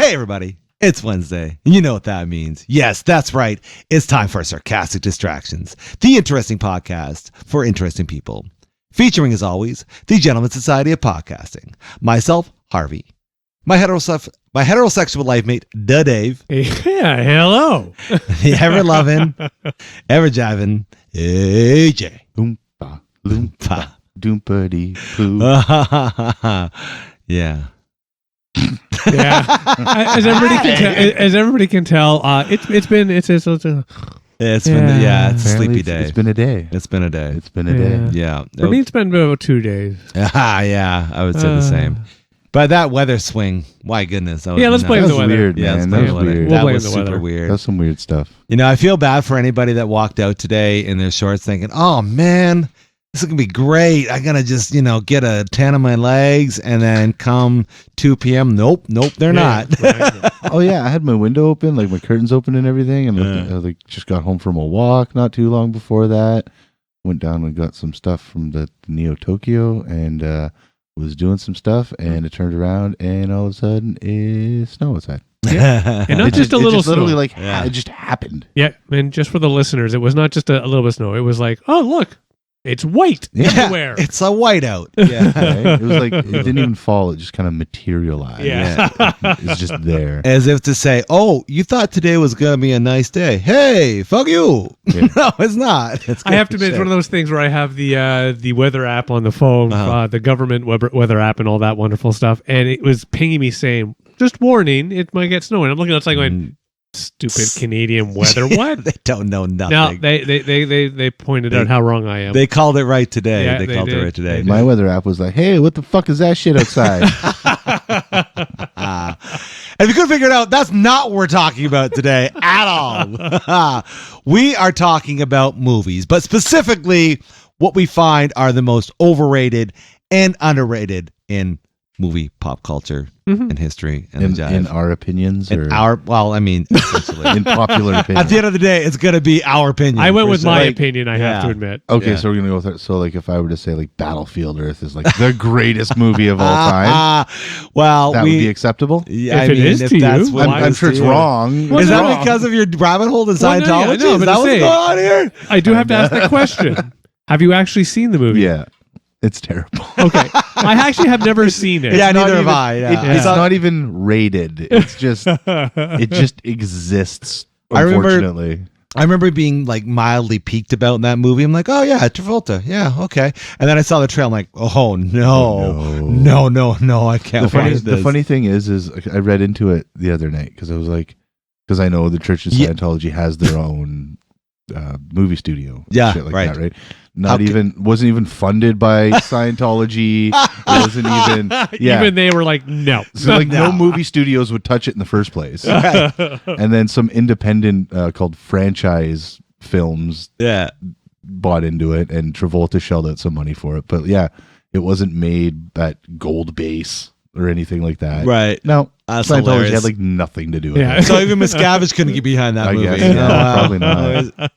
Hey, everybody. It's Wednesday. You know what that means. Yes, that's right. It's time for Sarcastic Distractions, the interesting podcast for interesting people. Featuring, as always, the Gentleman Society of Podcasting. Myself, Harvey. My heterosexual life mate, Dave. Yeah, hello. The ever-loving, ever-jiving AJ. Oompa, loompa, doompa-dee poo. Yeah. Yeah, as everybody can tell, it's been a sleepy day. It's been a day. It's been a day. It's been a day. Yeah. For me, it's been about 2 days. Yeah, I would say the same. But that weather swing, my goodness. Let's blame the weather. Weird, man. That was weird. That blame was the super weather. weird. That's some weird stuff. You know, I feel bad for anybody that walked out today in their shorts thinking, oh, man, this is going to be great. I'm going to just, get a tan on my legs and then come 2 p.m. Nope, they're not. Right. Oh, yeah. I had my window open, like my curtains open and everything. And I just got home from a walk not too long before that. Went down and got some stuff from the Neo Tokyo and was doing some stuff. And it turned around and all of a sudden it's snow outside. Yeah. And not just a little snow. Literally it just happened. Yeah, and just for the listeners, it was not just a little bit of snow. It was like, oh, look. It's white everywhere. It's a whiteout. Yeah, right? It was like it didn't even fall. It just kind of materialized. Yeah. It's just there. As if to say, oh, you thought today was going to be a nice day. Hey, fuck you. Yeah. No, it's not. I have to admit, it's one of those things where I have the weather app on the phone, the government weather app and all that wonderful stuff. And it was pinging me saying, just warning, it might get snowing. I'm looking outside going, stupid Canadian weather. What? They don't know nothing. No, they pointed out how wrong I am. They called it right today. Yeah, they called it right today. My weather app was like, hey, what the fuck is that shit outside? And if you couldn't figure it out, that's not what we're talking about today at all. We are talking about movies, but specifically what we find are the most overrated and underrated in movie pop culture and history and in our opinions, in essentially in popular opinion. At the end of the day, it's going to be our opinion. I went with my opinion. I have to admit. Okay, so we're gonna go with it. So, like, if I were to say, like, Battlefield Earth is like the greatest movie of all time, well, that would be acceptable. Yeah, if it is to you, I'm sure it's wrong. Is that because of your rabbit hole in Scientology? No, is that what's going on here? I do have to ask the question: have you actually seen the movie? Yeah. It's terrible. Okay. I actually have never seen it. Yeah, neither have I. Yeah. It's not even rated. It's just, it just exists, unfortunately. I remember being like mildly peaked about in that movie. I'm like, oh yeah, Travolta. Yeah, okay. And then I saw the trail. I'm like, oh no, I can't watch this. The funny thing is I read into it the other night because I was like, because I know the Church of Scientology has their own movie studio. Yeah, shit like right. that, right? Wasn't even funded by Scientology. It wasn't even. Yeah. Even they were like, no. So no movie studios would touch it in the first place. And then some independent called Franchise Films bought into it, and Travolta shelled out some money for it. But yeah, it wasn't made at gold base or anything like that. Right. No. Scientology hilarious. had like nothing to do with Yeah. it. So even Miscavige couldn't get behind that movie. Guess, probably not.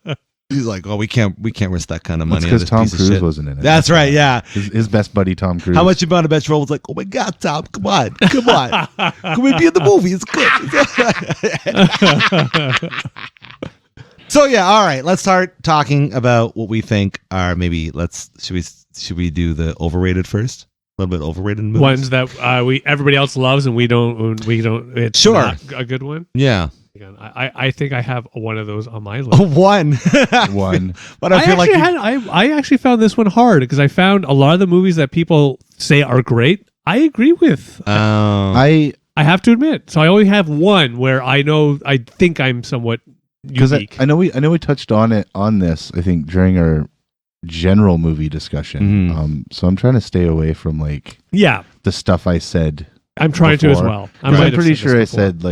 He's like, oh, we can't risk that kind of money. Because Tom Cruise wasn't in it. That's right. Yeah. His best buddy Tom Cruise. How much you want to bet Travolta's like, oh my God, Tom, come on. Can we be in the movie? It's good. So yeah, all right. Let's start talking about what we think are maybe. Should we do the overrated first? A little bit overrated movies. Ones that everybody else loves and we don't. It's Sure. not a good one. Yeah. I think I have one of those on my list. One. But I actually found this one hard because I found a lot of the movies that people say are great. I agree with. I have to admit. So I only have one where I think I'm somewhat unique. I know we touched on this. I think during our general movie discussion. So I'm trying to stay away from the stuff I said. I'm trying to as well. I'm pretty sure I said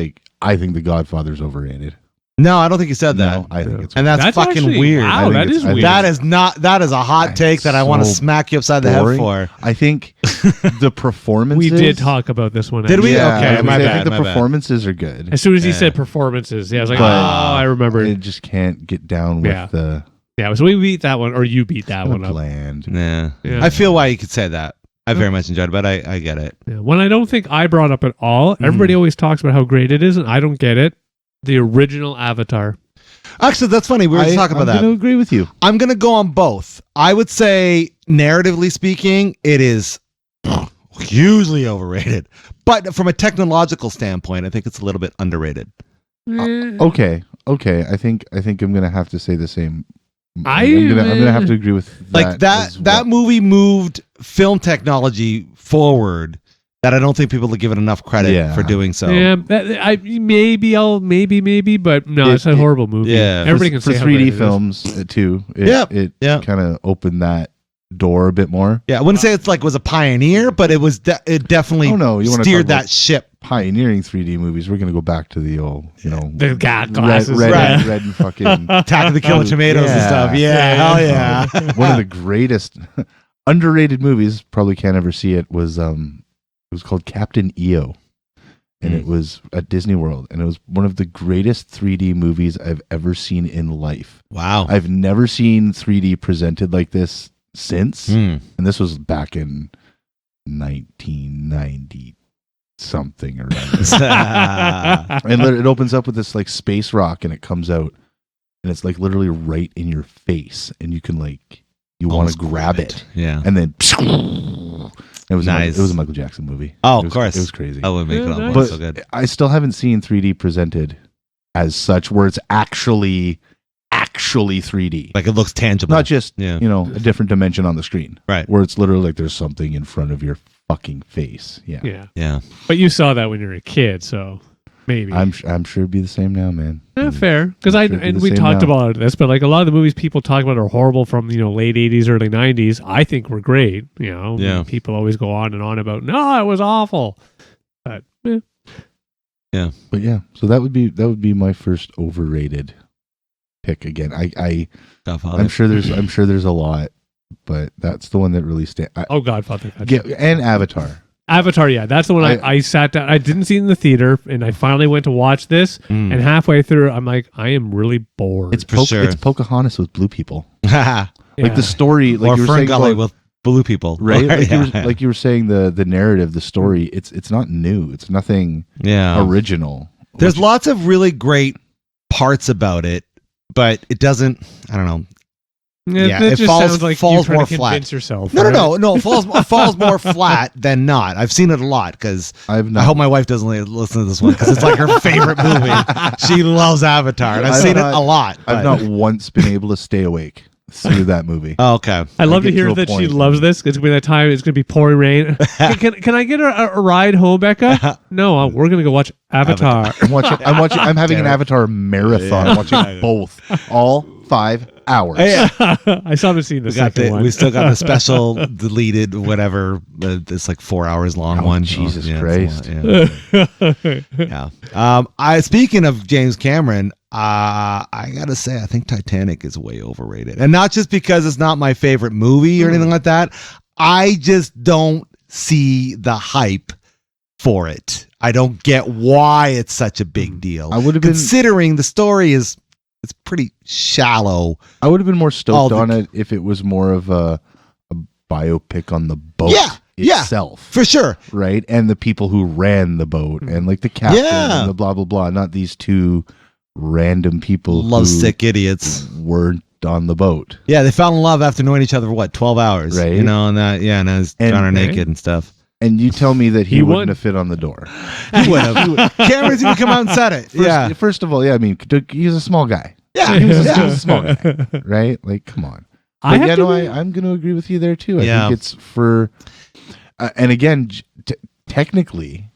I think The Godfather's overrated. No, I don't think you said that. No, I think it's and that's fucking actually weird. Wow, that is weird. That is a hot take that I want to smack you upside the head for. I think the performances. We did talk about this one. Did we? Yeah, okay, my bad. I think the performances are good. As soon as he said performances, I was like, I remember. It just can't get down with the. Yeah, so we beat that one, or you beat that one up. Bland. Yeah. I feel why you could say that. I very much enjoyed it, but I get it. Yeah, one I don't think I brought up at all. Everybody always talks about how great it is, and I don't get it. The original Avatar. Actually, that's funny. We were talking about that. I'm going to agree with you. I'm going to go on both. I would say, narratively speaking, it is hugely overrated. But from a technological standpoint, I think it's a little bit underrated. Okay. I think I'm going to have to say the same. I'm gonna have to agree with that. Like that movie moved film technology forward that I don't think people will give it enough credit for doing so. Yeah, maybe, but no, it's a horrible movie. Yeah, everybody can say for 3D films too. It kind of opened that door a bit more. Yeah, I wouldn't say it's like was a pioneer, but it was it definitely steered that ship. Pioneering 3D movies. We're gonna go back to the old, the glasses, red and fucking Attack of the Killer Tomatoes and stuff. Yeah, hell yeah. One of the greatest underrated movies. Probably can't ever see it. Was it was called Captain EO, and it was at Disney World, and it was one of the greatest 3D movies I've ever seen in life. Wow, I've never seen 3D presented like this since, and this was back in 1990. Something around and it opens up with this like space rock, and it comes out, and it's like literally right in your face, and you can you want to grab it, and then it was nice. It was a Michael Jackson movie. Of course, it was crazy. I would make it all but so good. I still haven't seen 3D presented as such, where it's actually 3D, like it looks tangible, not just a different dimension on the screen, right? Where it's literally like there's something in front of your fucking face. Yeah. But you saw that when you were a kid, so maybe I'm sure it'd be the same now, man. Fair, because we talked about this, but like a lot of the movies people talk about are horrible from late 80s, early 90s. I think were great. People always go on and on about no, it was awful, but yeah. But yeah, so that would be my first overrated pick again. I'm sure there's a lot, but that's the one that really stands. Godfather. Yeah, and Avatar. Avatar, yeah, that's the one I sat down. I didn't see it in the theater, and I finally went to watch this. And halfway through, I'm like, I am really bored. It's Pocahontas with blue people. Like the story, like or you were saying, Ferngully with blue people, right? Like you were saying, the narrative, the story. It's not new. It's nothing original. There's lots of really great parts about it, but it doesn't. I don't know. It falls more flat. Yourself, no. Falls more flat than not. I've seen it a lot because I hope my wife doesn't listen to this one because it's like her favorite movie. She loves Avatar, and I've seen it a lot. I've not once been able to stay awake through that movie. Oh, okay. I love to hear that she loves this. It's gonna be that time. It's gonna be pouring rain. Can I get a ride home, Becca? No, we're gonna go watch Avatar. I'm having an Avatar marathon. I'm watching both, all 5 hours. I still haven't seen the second one. We still got the special deleted whatever. It's like 4 hours long one. Jesus Christ. Yeah. Speaking of James Cameron, I gotta say, I think Titanic is way overrated, and not just because it's not my favorite movie or anything like that. I just don't see the hype for it. I don't get why it's such a big deal. I would have considering the story it's pretty shallow. I would have been more stoked on it if it was more of a biopic on the boat itself. For sure. Right? And the people who ran the boat and like the captain and the blah, blah, blah. Not these two random people lovesick idiots weren't on the boat. Yeah, they fell in love after knowing each other for 12 hours. Right. And that, and I was trying her naked and stuff. And you tell me that he wouldn't have fit on the door. He would have. Cameron's even come out and said it. First of all, I mean, he's a small guy. Yeah, he was a small guy, right? Like, come on. I'm going to agree with you there too. I think it's for, and again, technically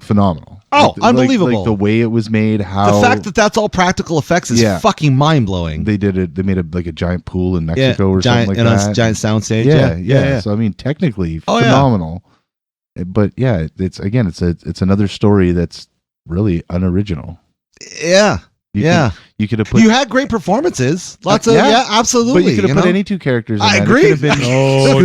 phenomenal. Oh, unbelievable! Like the way it was made, the fact that that's all practical effects is fucking mind blowing. They did it. They made a giant pool in Mexico or something like that. A giant soundstage. Yeah. So I mean, technically phenomenal. But yeah, it's another story that's really unoriginal. Yeah. You could have put. You had great performances. Lots of absolutely. But you could have put any two characters. I agree. No.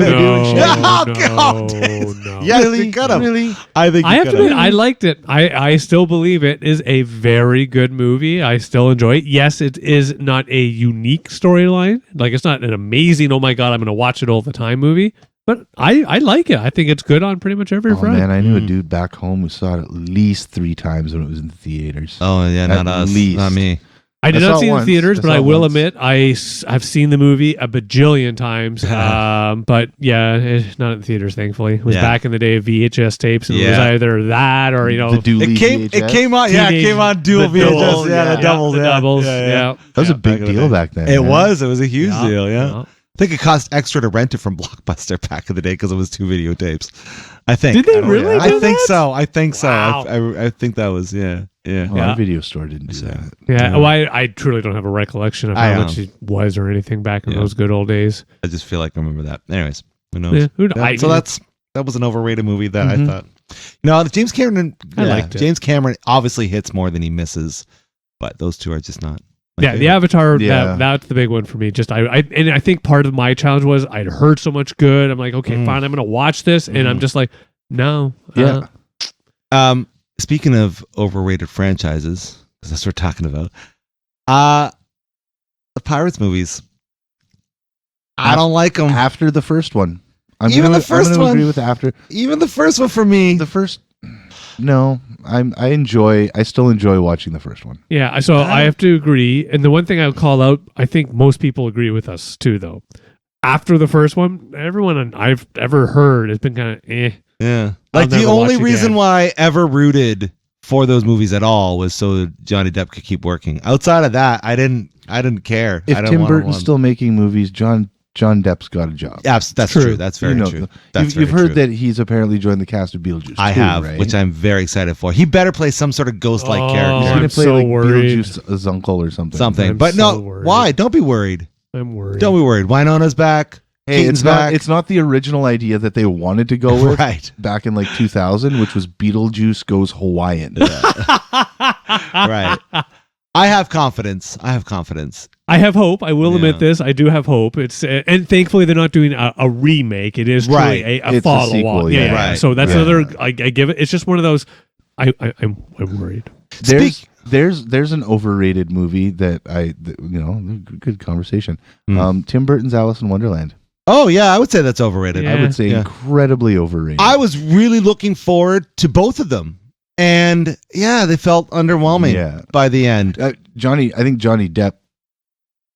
Yes, really, you could have. Really, I have to admit, I liked it. I still believe it is a very good movie. I still enjoy it. Yes, it is not a unique storyline. Like it's not an amazing. Oh my god, I'm going to watch it all the time movie. But I like it. I think it's good on pretty much every front. Man, I knew a dude back home who saw it at least 3 times when it was in the theaters. Oh yeah, not us, not me. I did not see it in once. theaters, but I will once. admit I've seen the movie a bajillion times. But yeah, not in theaters, thankfully. It was back in the day of VHS tapes, and it was either that or the dually It VHS. came on, it came on dual the VHS, double, the doubles, the doubles, yeah. That was a big deal back then. It man. was a huge deal, yeah. Yeah. I think it cost extra to rent it from Blockbuster back in the day because it was 2 videotapes. I think. Did they really? I do think that? so. I think so. Wow. I think that was yeah. Well, our video store didn't do that. Yeah. Well, I truly don't have a recollection of I how much it was or anything back in Yeah. those good old days. I just feel like I remember that. Anyways, who knows? Yeah, So that was an overrated movie that Mhm. I thought. James Cameron. I liked it. James Cameron obviously hits more than he misses, but those two are just not. my Yeah, favorite. the Avatar. Yeah. That's the big one for me. Just I think part of my challenge was I'd heard so much good. I'm like, okay, fine, I'm gonna watch this, and I'm just like, no, Yeah. Speaking of overrated franchises, because that's what we're talking about. The Pirates movies. I don't like them. After the first one. I'm Even gonna, the first I'm gonna one? agree with after. Even the first one for me. The first... No, I still enjoy watching the first one. Yeah, so I have to agree. And the one thing I'll call out, I think most people agree with us too, though. After the first one, everyone I've ever heard has been kind of Yeah. I'll Like the never only watch reason again. why I ever rooted for those movies at all was so Johnny Depp could keep working. Outside of that, I didn't care. If I don't Tim wanna Burton's want- still making movies, John Depp's got a job. Yeah, that's True. true. That's very true. That's You've very heard true. that he's apparently joined the cast of Beetlejuice. I too, have, right? which I'm very excited for. He better play some sort of ghost-like Oh, He's character. gonna I'm play so like worried. Beetlejuice's uncle or something. Something. I'm But so no, worried. why? Don't be worried. I'm worried. Don't be worried. Winona's back. Hey, Keaton's it's back. not the original idea that they wanted to go with Right. back in like 2000, which was Beetlejuice goes Hawaiian. Right. I have confidence. I have hope. I will admit Yeah. this. I do have hope. It's and thankfully they're not doing a remake. It is Right. truly a It's a follow sequel, on. yeah. Right. So that's Yeah. another. I give it. It's just one of those. I'm worried. There's an overrated movie that good conversation. Tim Burton's Alice in Wonderland. Oh, yeah. I would say that's overrated. Yeah. I would say Yeah. incredibly overrated. I was really looking forward to both of them. And yeah, they felt underwhelming by the end. I think Johnny Depp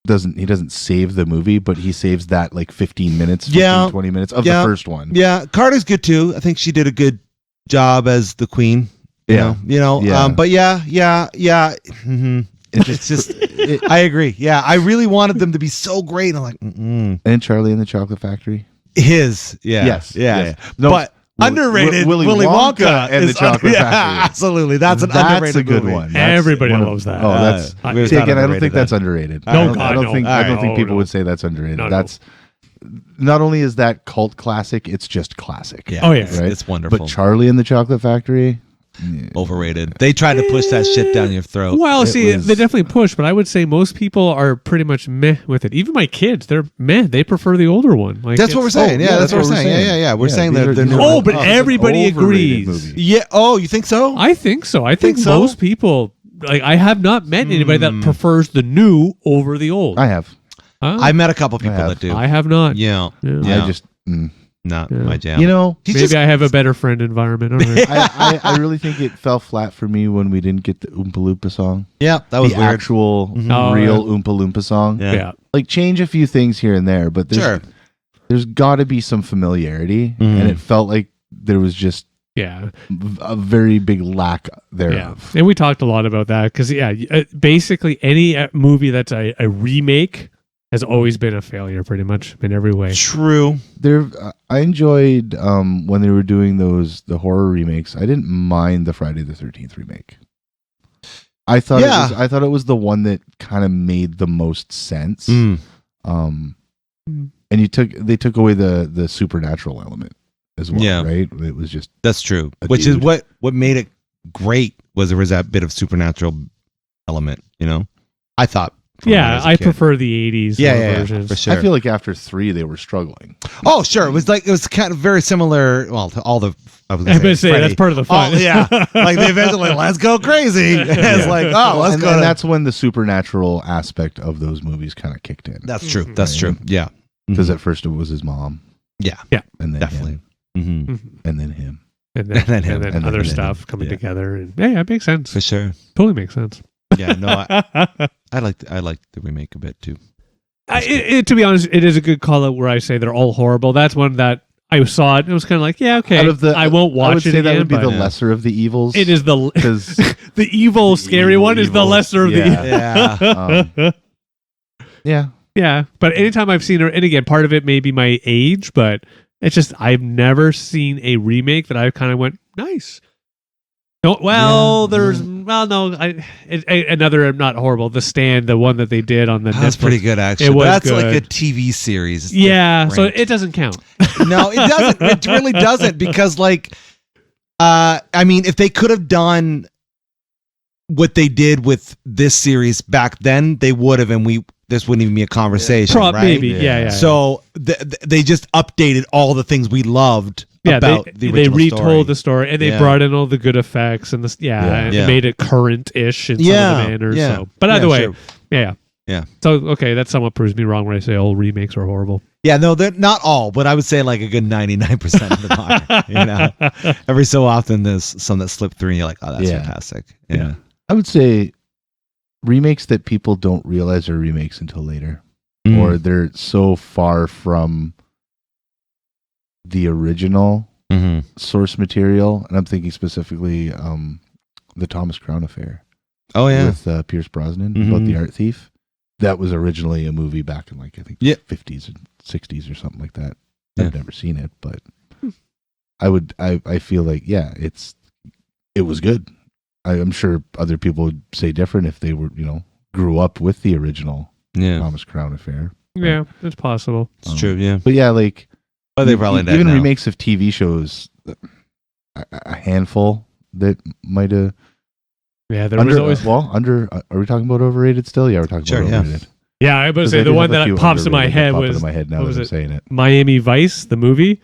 doesn't save the movie, but he saves that like 15 minutes, 20 minutes of the first one. Yeah. Carter's good too. I think she did a good job as the queen. Yeah. But yeah. Mhm. It's just, I agree. Yeah. I really wanted them to be so great. I'm like, And Charlie and the Chocolate Factory. Yes. No, but underrated Willy Wonka and the is Chocolate yeah, Factory. Absolutely. That's an underrated a good movie. one. That's Everybody one of- loves that. Oh, that's We've see, not again, I don't underrated think that. that's underrated. No, I don't God, think no. I don't think Oh, people no. would say that's underrated. No, no. That's not only is that cult classic, it's just classic. Yeah. Oh, yeah. Right? It's wonderful. But Charlie and the Chocolate Factory, Overrated. They tried to push that shit down your throat. Well, It see, was- they definitely push, but I would say most people are pretty much meh with it. Even my kids, they're meh. They prefer the older one. Like That's what we're saying. Yeah, that's what we're saying. Yeah. We're saying these that are- they're these are new. Oh, but it's an everybody overrated agrees. movie. Yeah. Oh, you think so? I think so. I think so? most people, like, I have not met anybody that prefers the new over the old. I have. I met a couple people have. that do. I have not. Yeah. Yeah. I just Not my jam. you know, He's Maybe just- I have a better friend environment. All right. I really think it fell flat for me when we didn't get the Oompa Loompa song. yeah, that was the weird. actual Oh, real Oompa Loompa song. Yeah. Yeah. Like change a few things here and there, but there's got to be some familiarity, and it felt like there was just Yeah. a very big lack Yeah. thereof. And we talked a lot about that because, basically any movie that's a remake has always been a failure pretty much in every way. True. I enjoyed when they were doing the horror remakes. I didn't mind the Friday the 13th remake. I thought it was the one that kind of made the most sense. And they took away the supernatural element as well, Yeah. right? It was just That's true. A Which is dude. what made it great was there was that bit of supernatural element, I thought. from when Yeah, was a I kid. prefer the 80s versions. for sure. I feel like after 3 they were struggling. Oh, sure. It was kind of very similar. Well, to all the. I was I gonna was say Freddy. that's part of the fun. Oh, yeah, like they eventually let's go crazy. It's like let's and, go. and that's when the supernatural aspect of those movies kind of kicked in. That's true. That's true. Yeah. Because at first it was his mom. Yeah. And then Definitely. him, Mm-hmm. and then him. And then, And then him. and then And other then stuff him. coming Yeah. together. And yeah, it makes sense. For sure. Totally makes sense. Yeah, no, I like the remake a bit too. To be honest, it is a good call out where I say they're all horrible. That's one that I saw it and it was kind of like, yeah, okay. Out of the, I won't watch I would it say again. that would be but the lesser of the evils. it is the because the evil, scary one is the evil. lesser of Yeah. the. Yeah. Yeah, but anytime I've seen her, and again, part of it may be my age, but it's just I've never seen a remake that I kind of went nice. No, well, another not horrible. The Stand, the one that they did on the That's Netflix. pretty good, actually. It was That's good. like a TV series. Yeah, so Different. it doesn't count. No, it doesn't. It really doesn't because, like, I mean, if they could have done what they did with this series back then, they would have, and this wouldn't even be a conversation, right? Maybe, yeah. So they just updated all the things we loved about the original they retold story. the story and they brought in all the good effects and and made it current-ish in some of the manners. Yeah. So. But either way, sure. yeah. So okay, that somewhat proves me wrong when I say all remakes are horrible. Yeah, no, they're not all, but I would say like a good 99% of them are. You know, every so often there's some that slip through, and you're like, oh, that's fantastic. Yeah, I would say remakes that people don't realize are remakes until later, or they're so far from the original source material, and I'm thinking specifically the Thomas Crown Affair. Oh yeah, with Pierce Brosnan about the art thief. That was originally a movie back in like I think the 50s and 60s or something like that. I've never seen it, but I feel like it was good. I'm sure other people would say different if they were grew up with the original Thomas Crown Affair. Yeah, it's possible. It's true. Yeah, but yeah, like they probably even now. remakes of TV shows, a handful that might have. Yeah, there was always under. Are we talking about overrated still? Yeah, we're talking about overrated. Yeah, I was about to say the one that pops in my head was in my head now that I'm saying it. Miami Vice, the movie.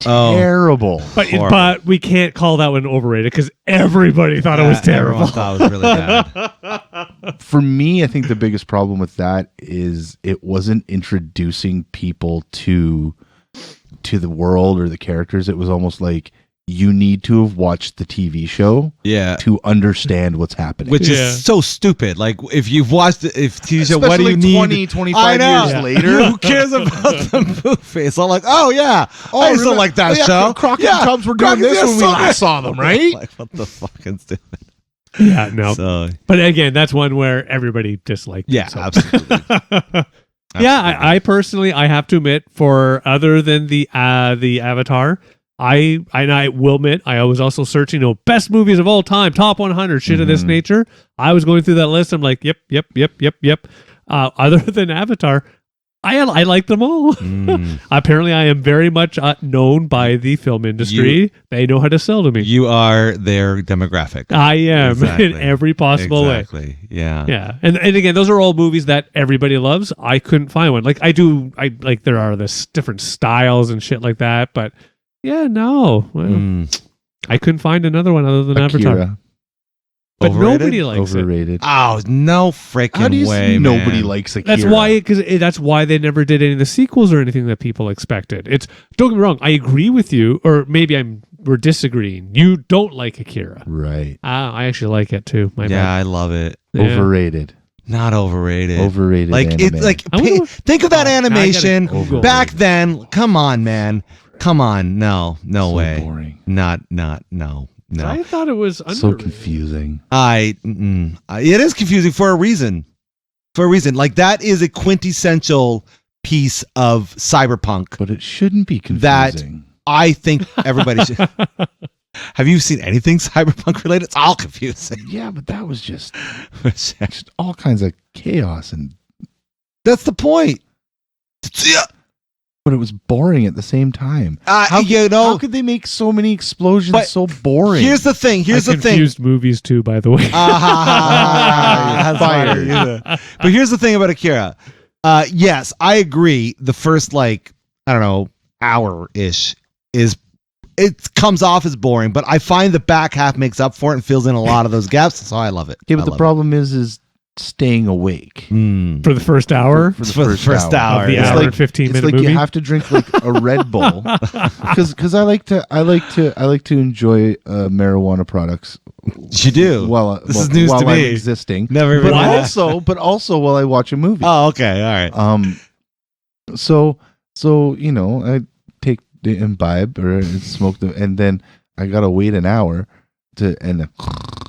Terrible. But we can't call that one overrated because everybody thought it was terrible. Everyone thought it was really bad. For me, I think the biggest problem with that is it wasn't introducing people to the world or the characters. It was almost like you need to have watched the TV show to understand what's happening. Which is so stupid. Like, if you've watched it, TV show, what do you need? 20, 25 years later? Who cares about the movie? It's all like, I used to like that show. Crockett and Tubbs were doing this when we last saw them, right? Like, what the fucking stupid. Yeah, no. So, but again, that's one where everybody disliked it. Yeah, So. absolutely. Yeah, I personally, I have to admit, for other than the Avatar, I will admit, I was also searching, best movies of all time, top 100, shit of this nature. I was going through that list. I'm like, yep. Other than Avatar, I like them all. Apparently, I am very much known by the film industry. They know how to sell to me. You are their demographic. I am in every possible way. Exactly. Yeah. Yeah. And again, those are all movies that everybody loves. I couldn't find one. Like there are this different styles and shit like that, but yeah, no. Well, I couldn't find another one other than Avatar. But Overrated? Nobody likes Overrated. Oh, no freaking How do you way, see nobody man. likes Akira? That's why they never did any of the sequels or anything that people expected. Don't get me wrong, I agree with you, or maybe we're disagreeing. You don't like Akira. Right. I actually like it too. My bad. I love it. Yeah. Overrated. Not overrated. Overrated. Like anime. it's like think of that animation back then. Come on, man. Come on. No so way. Boring. No. I thought it was so confusing. It is confusing for a reason. Like that is a quintessential piece of cyberpunk. But it shouldn't be confusing. That I think everybody should. Have you seen anything cyberpunk related? It's all confusing. Yeah, but that was just all kinds of chaos, and that's the point. But it was boring at the same time. How could they make so many explosions so boring? Here's the thing. Confused movies too, by the way. But here's the thing about Akira. Yes, I agree. The first hour-ish it comes off as boring, but I find the back half makes up for it and fills in a lot of those gaps. So I love it. Yeah, but the problem is staying awake for the first hour. For the first hour of the it's hour like, and 15-minute it's like movie. you have to drink like a Red Bull because I like to enjoy marijuana products. You do. This is news to I'm me. existing. Never even. But also while I watch a movie. Oh, okay, all right. So I take the imbibe or smoke them, and then I gotta wait an hour so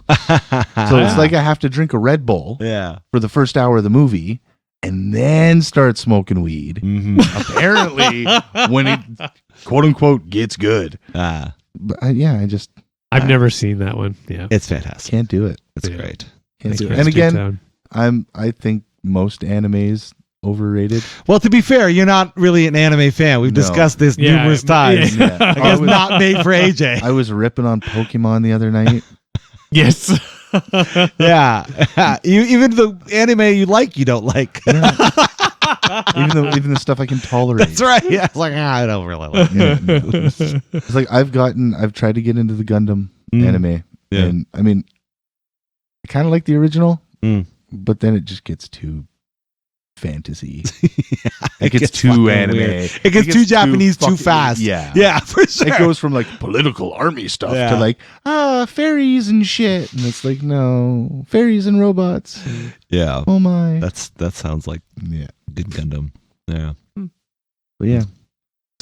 it's like I have to drink a Red Bull for the first hour of the movie and then start smoking weed. Apparently when it quote unquote gets good. But I've never seen that one. Yeah, it's fantastic. Can't do it. It's great. Can't do it. And again, I think most animes overrated. Well, to be fair, you're not really an anime fan. We've discussed this numerous times. Yeah. I guess not made for AJ. I was ripping on Pokemon the other night. Yes. Yeah. Even the anime you like, you don't like. Yeah. even the stuff I can tolerate. That's right. Yeah. It's like, I don't really like it. It's like I've tried to get into the Gundam anime. Yeah. And I mean, I kind of like the original, but then it just gets too fantasy. It gets too anime. It gets too Japanese too fast. Yeah, for sure. It goes from like political army stuff to like fairies and shit, and it's like no fairies and robots. Yeah. Oh my. That sounds like good Gundam. Yeah. But yeah.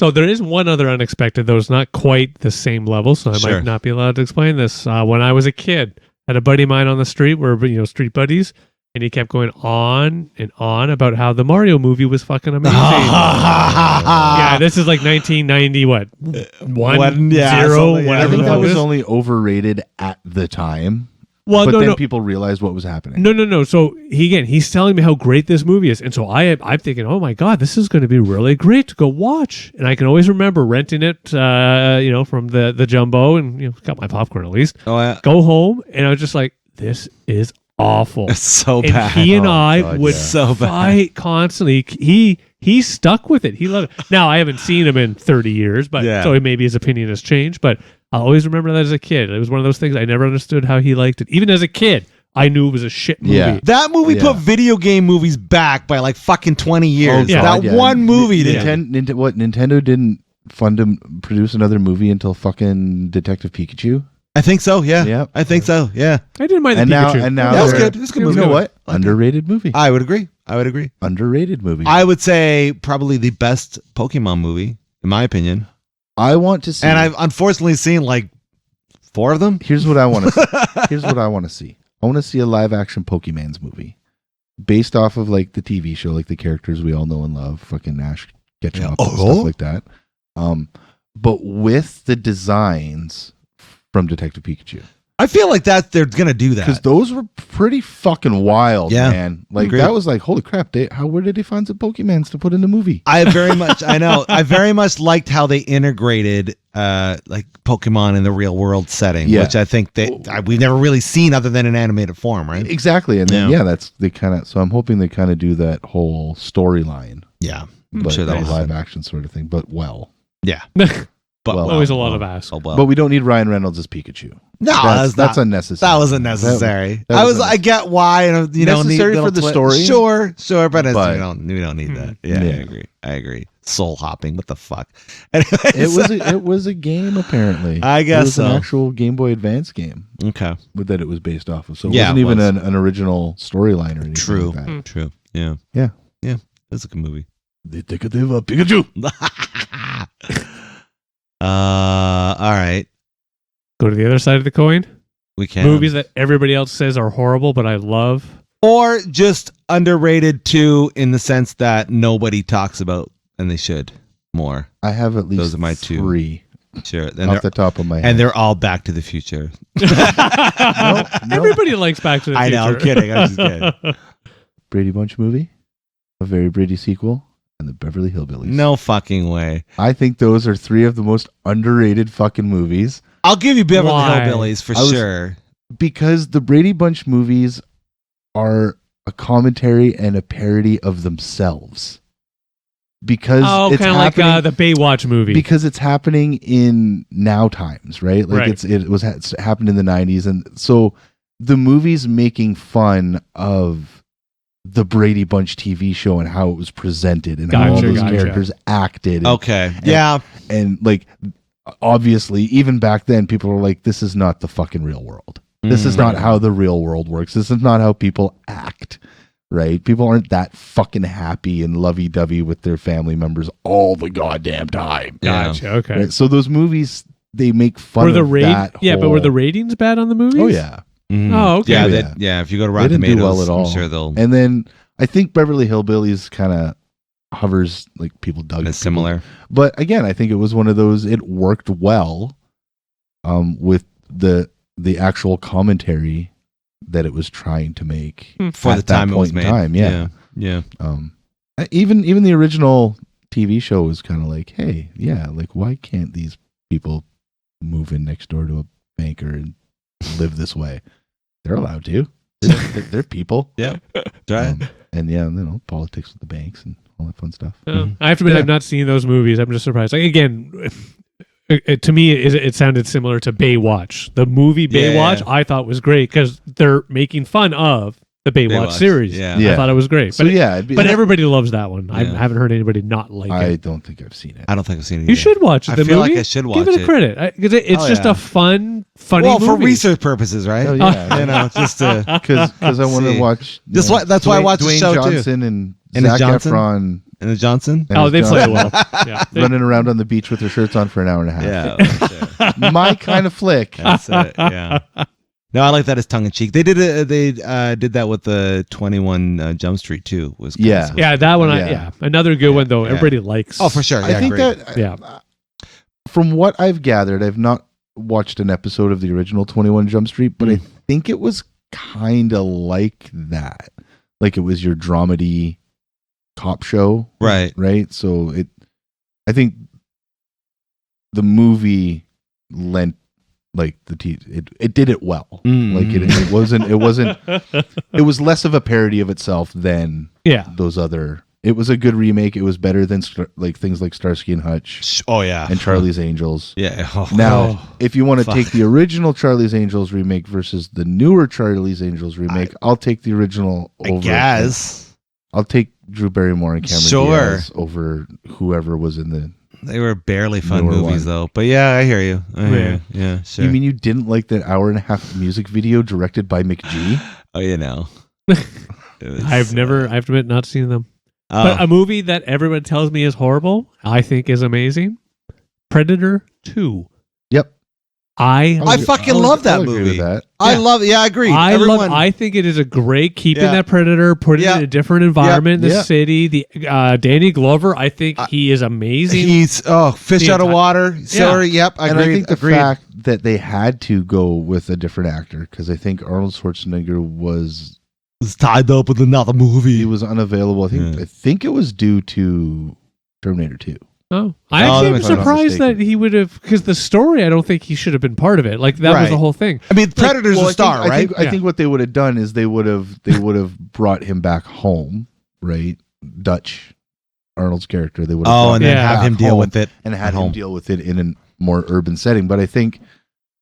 So there is one other unexpected, though it's not quite the same level, so I might not be allowed to explain this. When I was a kid, I had a buddy of mine on the street, we're street buddies. And he kept going on and on about how the Mario movie was fucking amazing. Yeah, this is like 1990, what? 1, 0, whatever. I think that was only overrated at the time. Well, but then people realized what was happening. No. So he's telling me how great this movie is. And so I'm thinking, oh my God, this is going to be really great to go watch. And I can always remember renting it, from the Jumbo and, got my popcorn at least. Oh, yeah. Go home. And I was just like, this is awful. It's so and bad. He and I would fight constantly. He stuck with it. He loved it. Now I haven't seen him in 30 years, but so maybe his opinion has changed. But I'll always remember that as a kid. It was one of those things I never understood how he liked it. Even as a kid, I knew it was a shit movie. Yeah. That movie put video game movies back by like fucking 20 years. One movie did. Nintendo didn't fund him produce another movie until fucking Detective Pikachu. I think so. Yeah. Yep. I think so. Yeah. I didn't mind the Pikachu. And now that was good. It was a good movie. You know what? Underrated movie. I would agree. Underrated movie. I would say probably the best Pokemon movie, in my opinion. I want to see. And I've unfortunately seen like 4 of them. Here's what I want to see. I want to see a live action Pokemans movie based off of like the TV show, like the characters we all know and love, fucking Ash Ketchum and stuff like that. But with the designs from Detective Pikachu. I feel like they're gonna do that because those were pretty fucking wild, man. Like that was like, holy crap! Where did they find some Pokemans to put in the movie? I very much liked how they integrated like Pokemon in the real world setting, which I think we've never really seen other than in animated form, right? Exactly, and then So I'm hoping they kind of do that whole storyline. Yeah, I'm sure that was live action sort of thing, but yeah. But always a lot of ass. But we don't need Ryan Reynolds as Pikachu. No, that's unnecessary. That wasn't necessary. I get why, necessary for the story. Sure, but we don't need that. Yeah, I agree. Soul hopping. What the fuck? Anyways, it was a game apparently. I guess it was an actual Game Boy Advance game. Okay, that it was based off of. So it wasn't even an original storyline or anything. True. Like that. True. Yeah. That's a good movie. Detective Pikachu. All right. Go to the other side of the coin. We can. Movies that everybody else says are horrible, but I love. Or just underrated too, in the sense that nobody talks about, and they should more. I have at least those are my 3. Sure. Off the top of my head. And they're all Back to the Future. No. Everybody likes Back to the Future. I know. I'm kidding. I'm just kidding. Brady Bunch movie, a very Brady sequel, and the Beverly Hillbillies. No fucking way. I think those are 3 of the most underrated fucking movies. I'll give you Beverly Hillbillies for sure. Because the Brady Bunch movies are a commentary and a parody of themselves. Because it's kind of like the Baywatch movie. Because it's happening in now times, right? Like it's happened in the 90s, and so the movie's making fun of the Brady Bunch TV show and how it was presented and how all those characters acted. Okay. Yeah. And like, obviously, even back then, people were like, this is not the fucking real world. This is not how the real world works. This is not how people act, right? People aren't that fucking happy and lovey-dovey with their family members all the goddamn time. Gotcha. Okay. Right? So those movies, they make fun of that but were the ratings bad on the movies? Oh, yeah. Oh, okay. Yeah, if you go to Rotten Tomatoes, do well at all. I'm sure they'll... And then I think Beverly Hillbillies kind of hovers, like people dug it. Similar. But again, I think it was one of those, it worked well with the actual commentary that it was trying to make for the time it was made. Yeah. Even the original TV show was kind of like, hey, yeah, like why can't these people move in next door to a banker and live this way? They're allowed to. They're people. Yeah. Right. And yeah, politics with the banks and all that fun stuff. I have to admit, I've not seen those movies. I'm just surprised. Like again, to me, it sounded similar to Baywatch. The movie Baywatch, I thought was great because they're making fun of the Baywatch series. Yeah. I thought it was great. So but everybody loves that one. I haven't heard anybody not like it. I don't think I've seen it. I don't think I've seen it. You should watch it. I feel like I should watch it. Give it a credit because it's just a fun, funny movie. For research purposes, right? Oh, yeah. Just because I want to watch. That's why I watch the show Dwayne Johnson too. And Zac Efron. And the Johnson? They play well. Yeah. Running around on the beach with their shirts on for an hour and a half. Yeah. My kind of flick. That's it. Yeah. No, I like that as tongue in cheek. They did that with the 21 Jump Street too. That one. Another good one though. Everybody likes. Oh, for sure. Yeah, I think that. From what I've gathered, I've not watched an episode of the original 21 Jump Street, but I think it was kind of like that. Like it was your dramedy cop show, right? So I think the movie lent like it did it well. Like it wasn't it was less of a parody of itself than those other. It was a good remake. It was better than like things like Starsky and Hutch. Oh yeah, and Charlie's Angels. Yeah. Now, if you want to take the original Charlie's Angels remake versus the newer Charlie's Angels remake, I'll take the original over. I guess I'll take Drew Barrymore and Cameron Diaz over whoever was in the. They were barely fun movies though. But yeah, I hear you. Yeah, sure. You mean you didn't like that hour and a half music video directed by McG? Oh, I have to admit, not seen them. But a movie that everyone tells me is horrible, I think is amazing. Predator 2. Yep. I fucking love that movie. I love it. Yeah, I agree. I think it is a great keeping that Predator, putting it in a different environment in the city. The Danny Glover, I think he is amazing. He's fish out of water. Sorry, yep. I agree. I think the fact that they had to go with a different actor because I think Arnold Schwarzenegger was tied up with another movie. He was unavailable. I think it was due to Terminator 2. Oh, I actually am surprised that he would have, because the story, I don't think he should have been part of it. Like that was the whole thing. I mean, Predator's a star, right? I think what they would have done is they would have brought him back home, right? Dutch, Arnold's character. They would have and then have him deal with it and had him deal with it in a more urban setting. But I think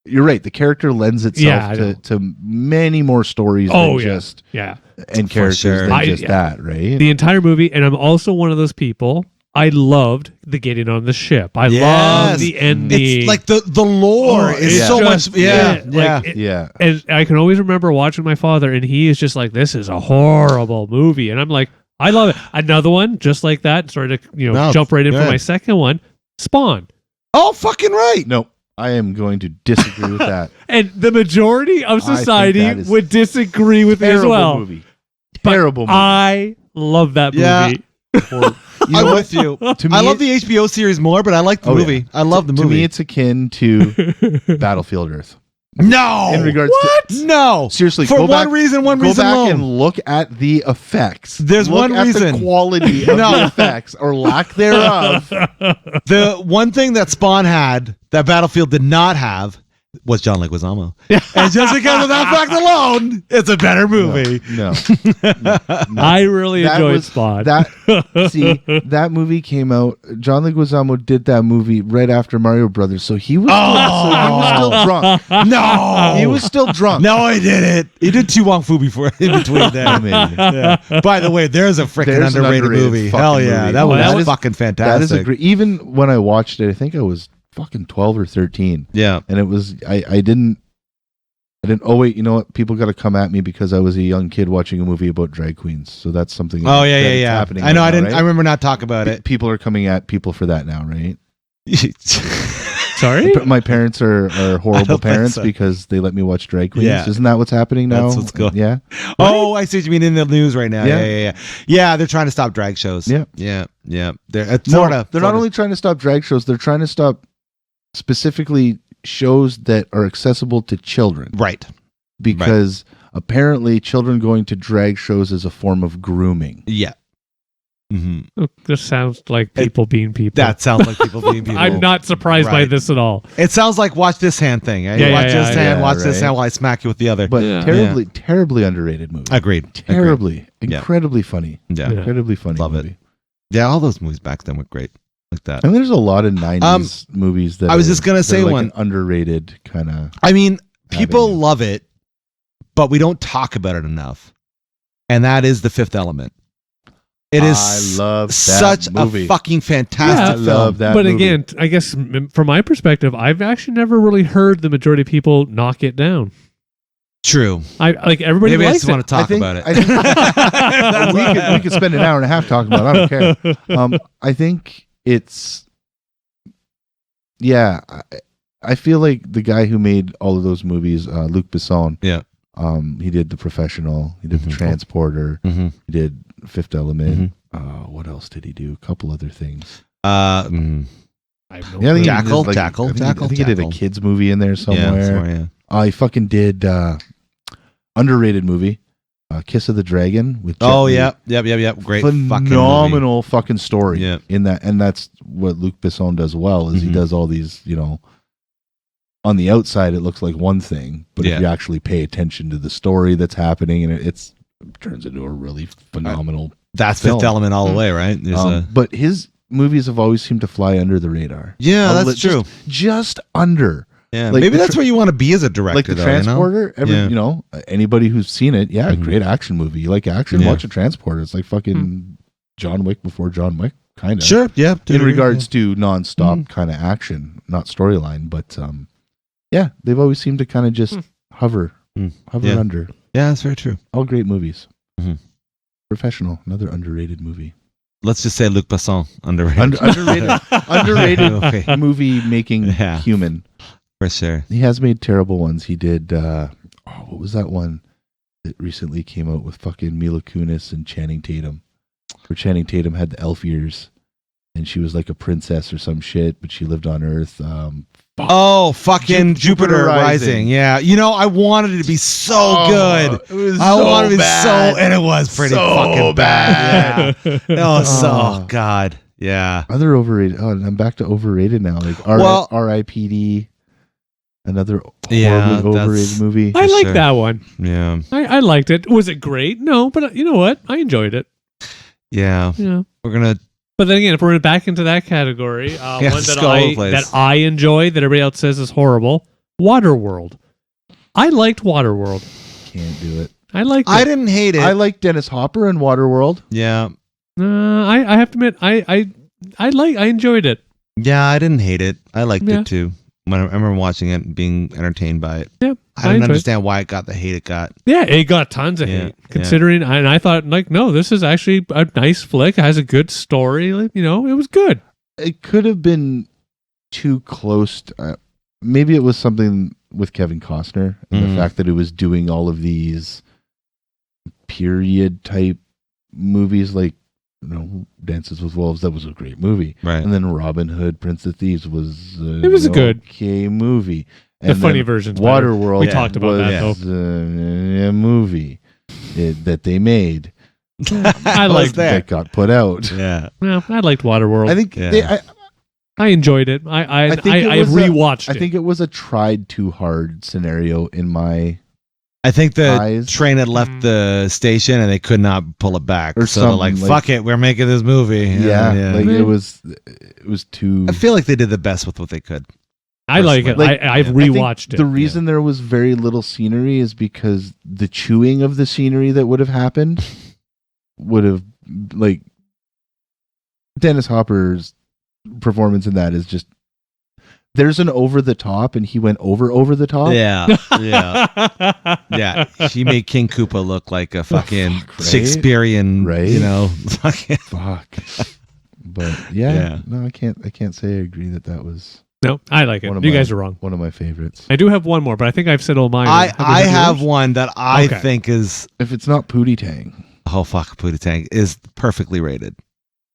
you're right. The character lends itself to many more stories than just and characters than just that, right? The entire movie, and I'm also one of those people. I loved the getting on the ship. I love the ending. It's like the lore is so much. And I can always remember watching my father, and he is just like, "This is a horrible movie," and I'm like, "I love it." Another one just like that. Started to jump right in for my second one. Spawn. Oh, fucking right. No, I am going to disagree with that. And the majority of society would disagree with me as well. Terrible movie. I love that movie. I'm with you. I love the HBO series more, but I like the movie. I love the movie. To me, it's akin to Battlefield Earth. No. In regards to no. Seriously, for one reason alone. Go back and look at the effects. There's one reason. The quality of the effects or lack thereof. The one thing that Spawn had that Battlefield did not have, was John Leguizamo. And just because of that fact alone, it's a better movie. No. I really enjoyed Spawn. That movie came out. John Leguizamo did that movie right after Mario Brothers, so he was still drunk. No, he was still drunk. No, he didn't. He did Tu Wong Fu before in between that. Yeah. By the way, there's a freaking underrated movie. Hell yeah, movie. That was fucking fantastic. That is a great. Even when I watched it, I think I was fucking 12 or 13. Yeah. And it was I didn't oh wait, you know what? People got to come at me because I was a young kid watching a movie about drag queens. So that's something happening. I know, right now, I remember not talking about it. People are coming at people for that now, right? Sorry? My parents are horrible parents because they let me watch drag queens. Yeah. Isn't that what's happening now? That's what's going. Yeah. Oh, I see what you mean in the news right now. Yeah. Yeah, they're trying to stop drag shows. Yeah. They're at Florida. They're not only trying to stop drag shows, they're trying to stop specifically shows that are accessible to children. Right. Because apparently children going to drag shows is a form of grooming. Yeah. Mm-hmm. This sounds like people being people. That sounds like people being people. I'm not surprised by this at all. It sounds like watch this hand thing. Watch this hand while I smack you with the other. But terribly underrated movie. Agreed. Incredibly funny. Yeah. Incredibly funny. Love movie. it. Yeah, all those movies back then were great. Like that. And there's a lot of 90s movies that I was just gonna say like one an underrated kind of. I mean, people love it, but we don't talk about it enough. And that is The Fifth Element. It is such movie. A fucking fantastic film. Love that but movie. Again, I guess from my perspective, I've actually never really heard the majority of people knock it down. True. I like everybody. Maybe likes I just want to talk about it. We could spend an hour and a half talking about it. I don't care. I think it's. Yeah, I feel like the guy who made all of those movies, Luc Besson. Yeah. He did The Professional. He did The Transporter. Mm-hmm. He did Fifth Element. What else did he do? A couple other things. I have no clue. Jackal. I think he did a kids movie in there somewhere. Yeah. He fucking did underrated movie, Kiss of the Dragon with Jet Li. Yep. Great, phenomenal fucking story. Yeah. In that, and that's what Luc Besson does well. Is he does all these, on the outside it looks like one thing, but if you actually pay attention to the story that's happening, and it turns into a really phenomenal. That's film. Fifth Element all the way, right? But his movies have always seemed to fly under the radar. Yeah, that's true. Just under. Yeah, like maybe that's where you want to be as a director. Like The Transporter. Anybody who's seen it, great action movie. You like action? Watch a Transporter. It's like fucking John Wick before John Wick, kind of. Sure, yeah. In regards to nonstop kind of action, not storyline, but they've always seemed to kind of just hover under. Yeah, that's very true. All great movies. Professional, another underrated movie. Let's just say Luc Besson, underrated. Underrated movie making human. For sure. He has made terrible ones. He did, what was that one that recently came out with fucking Mila Kunis and Channing Tatum? Where Channing Tatum had the elf ears and she was like a princess or some shit, but she lived on Earth. Fucking Jupiter Rising. Yeah. I wanted it to be so good. It was so bad. And it was pretty fucking bad. Yeah. God. Yeah. Other overrated. Oh, and I'm back to overrated now. Like R.I.P.D. Another horribly overrated movie. I like that one. Yeah. I liked it. Was it great? No, but you know what? I enjoyed it. Yeah. Yeah. We're going to. But then again, if we're back into that category, one that I enjoy that everybody else says is horrible, Waterworld. I liked Waterworld. Can't do it. I liked it. I didn't hate it. I like Dennis Hopper in Waterworld. Yeah. I have to admit, I enjoyed it. Yeah, I didn't hate it. I liked it too. I remember watching it and being entertained by it. Yeah, I don't understand why it got the hate it got. Yeah, it got tons of hate. Considering, and I thought, no, this is actually a nice flick. It has a good story. It was good. It could have been too close. Maybe it was something with Kevin Costner and the fact that it was doing all of these period type movies like Dances with Wolves. That was a great movie, right? And then Robin Hood, Prince of Thieves was a good okay movie. And the funny version, Waterworld. We talked about that though. A movie that they made. I liked that got put out. Yeah, well, I liked Waterworld. I think I enjoyed it. I rewatched it. I think it was a tried too hard scenario in my. I think the eyes. train had left the station and they could not pull it back. Or so they're like, fuck it, we're making this movie. Yeah. Like it was too. I feel like they did the best with what they could. I like it. Like, I've rewatched it. The reason there was very little scenery is because the chewing of the scenery that would have happened would have, like, Dennis Hopper's performance in that is just, there's an over the top and he went over the top. Yeah. Yeah. She made King Koopa look like a fucking right? Shakespearean, right? You know, fucking fuck. But yeah, no, I can't say I agree that was. No, I like it. You guys are wrong. One of my favorites. I do have one more, but I think I've said all mine. I have one that I think is... If it's not Pootie Tang. Oh, fuck, Pootie Tang is perfectly rated.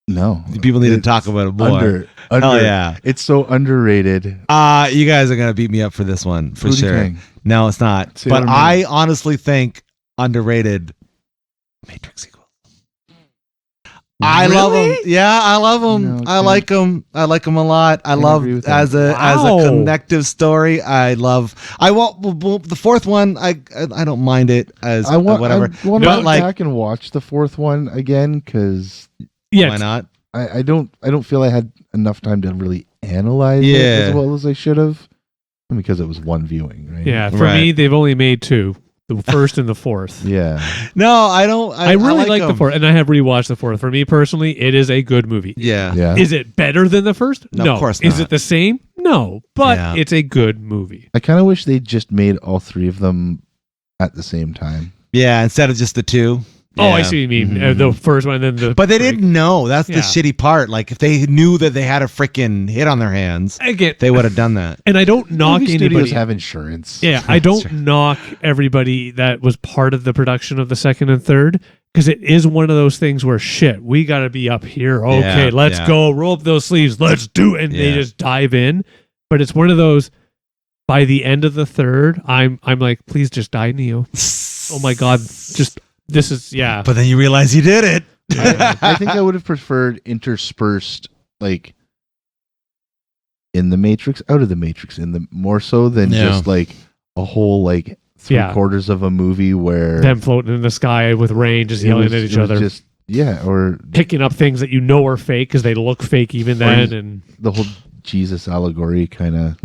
No. People need to talk about it more. Oh, yeah. It's so underrated. You guys are going to beat me up for this one, for Pootie sure. Tang. No, it's not. See but I honestly think underrated Matrix sequel. I love them. Yeah, I love them. No, I like them. I like them a lot. I love as a connective story. I want the fourth one. I don't mind it as whatever. I want to go back and watch the fourth one again because why not? I don't feel I had enough time to really analyze it as well as I should have because it was one viewing. Right? Yeah, for me, they've only made two. The first and the fourth. Yeah. No, I don't. I really like the fourth, and I have rewatched the fourth. For me personally, it is a good movie. Yeah. Is it better than the first? No, of course not. Is it the same? No, but it's a good movie. I kind of wish they just made all three of them at the same time. Yeah, instead of just the two. Oh, I see what you mean. The first one, and then the. But they didn't know. That's the shitty part. Like, if they knew that they had a freaking hit on their hands, they would have done that. And I don't knock Movie anybody. Studios have insurance. Yeah, I don't knock everybody that was part of the production of the second and third because it is one of those things where we got to be up here. Okay, let's go. Roll up those sleeves. Let's do it. And they just dive in. But it's one of those. By the end of the third, I'm like, please just die, Neo. Oh my God, just. This is But then you realize you did it. I think I would have preferred interspersed, like in the Matrix, out of the Matrix, in the more so than just like a whole like 3/4 of a movie where them floating in the sky with rain, just yelling at each other, just or picking up things that you know are fake because they look fake even then, and the whole Jesus allegory kind of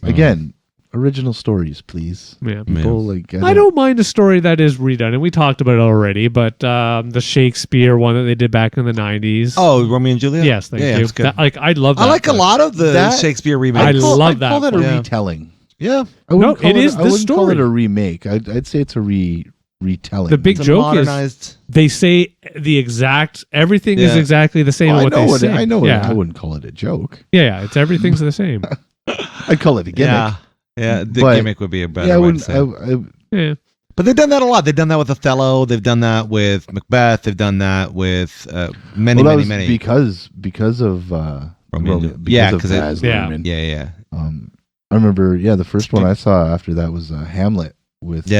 again. Original stories, please. Yeah, people like. I don't mind a story that is redone, and we talked about it already. But the Shakespeare one that they did back in the '90s. Oh, Romeo and Juliet. Yes, thank you. I love that. I like a lot of the Shakespeare remakes. I love that. I call that a retelling. Yeah, it is. I wouldn't call it a remake. I'd say it's a retelling. The big joke is they say everything is exactly the same. What they say. I know. I wouldn't call it a joke. Yeah, it's everything's the same. I'd call it a gimmick. Yeah, the gimmick would be a better way to say. But they've done that a lot. They've done that with Othello. They've done that with Macbeth. They've done that with many. Because of Romeo. Because yeah. I remember. The first one I saw after that was Hamlet with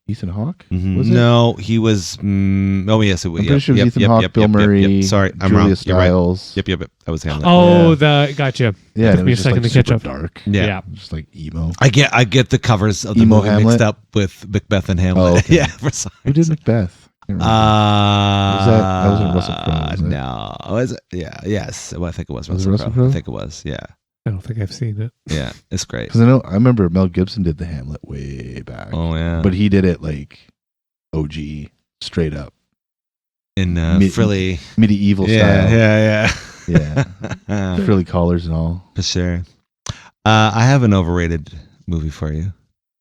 Ethan Hawke. Mm-hmm. Was it? No, he was. Oh yes, it was. I'm pretty sure it was Ethan Hawke, Bill Murray. Sorry, I'm Julia wrong. Stiles. Right. Yep. That was Hamlet. Oh, gotcha. Yeah, it took me a second to catch up. Dark. Yeah, just like emo. I get the covers of the emo movie Hamlet? mixed up with Macbeth and Hamlet. Oh, okay. Yeah, for some Who did Macbeth? that wasn't Russell Crowe, was it? No, was it? Yeah, yes. Well, I think it was Was Russell it Crowe. Russell Crowe? I think it was. Yeah. I don't think I've seen it. Yeah, it's great. Because I remember Mel Gibson did the Hamlet way back. Oh yeah, but he did it like OG, straight up in frilly medieval style. Yeah. Frilly collars and all. For sure. I have an overrated movie for you.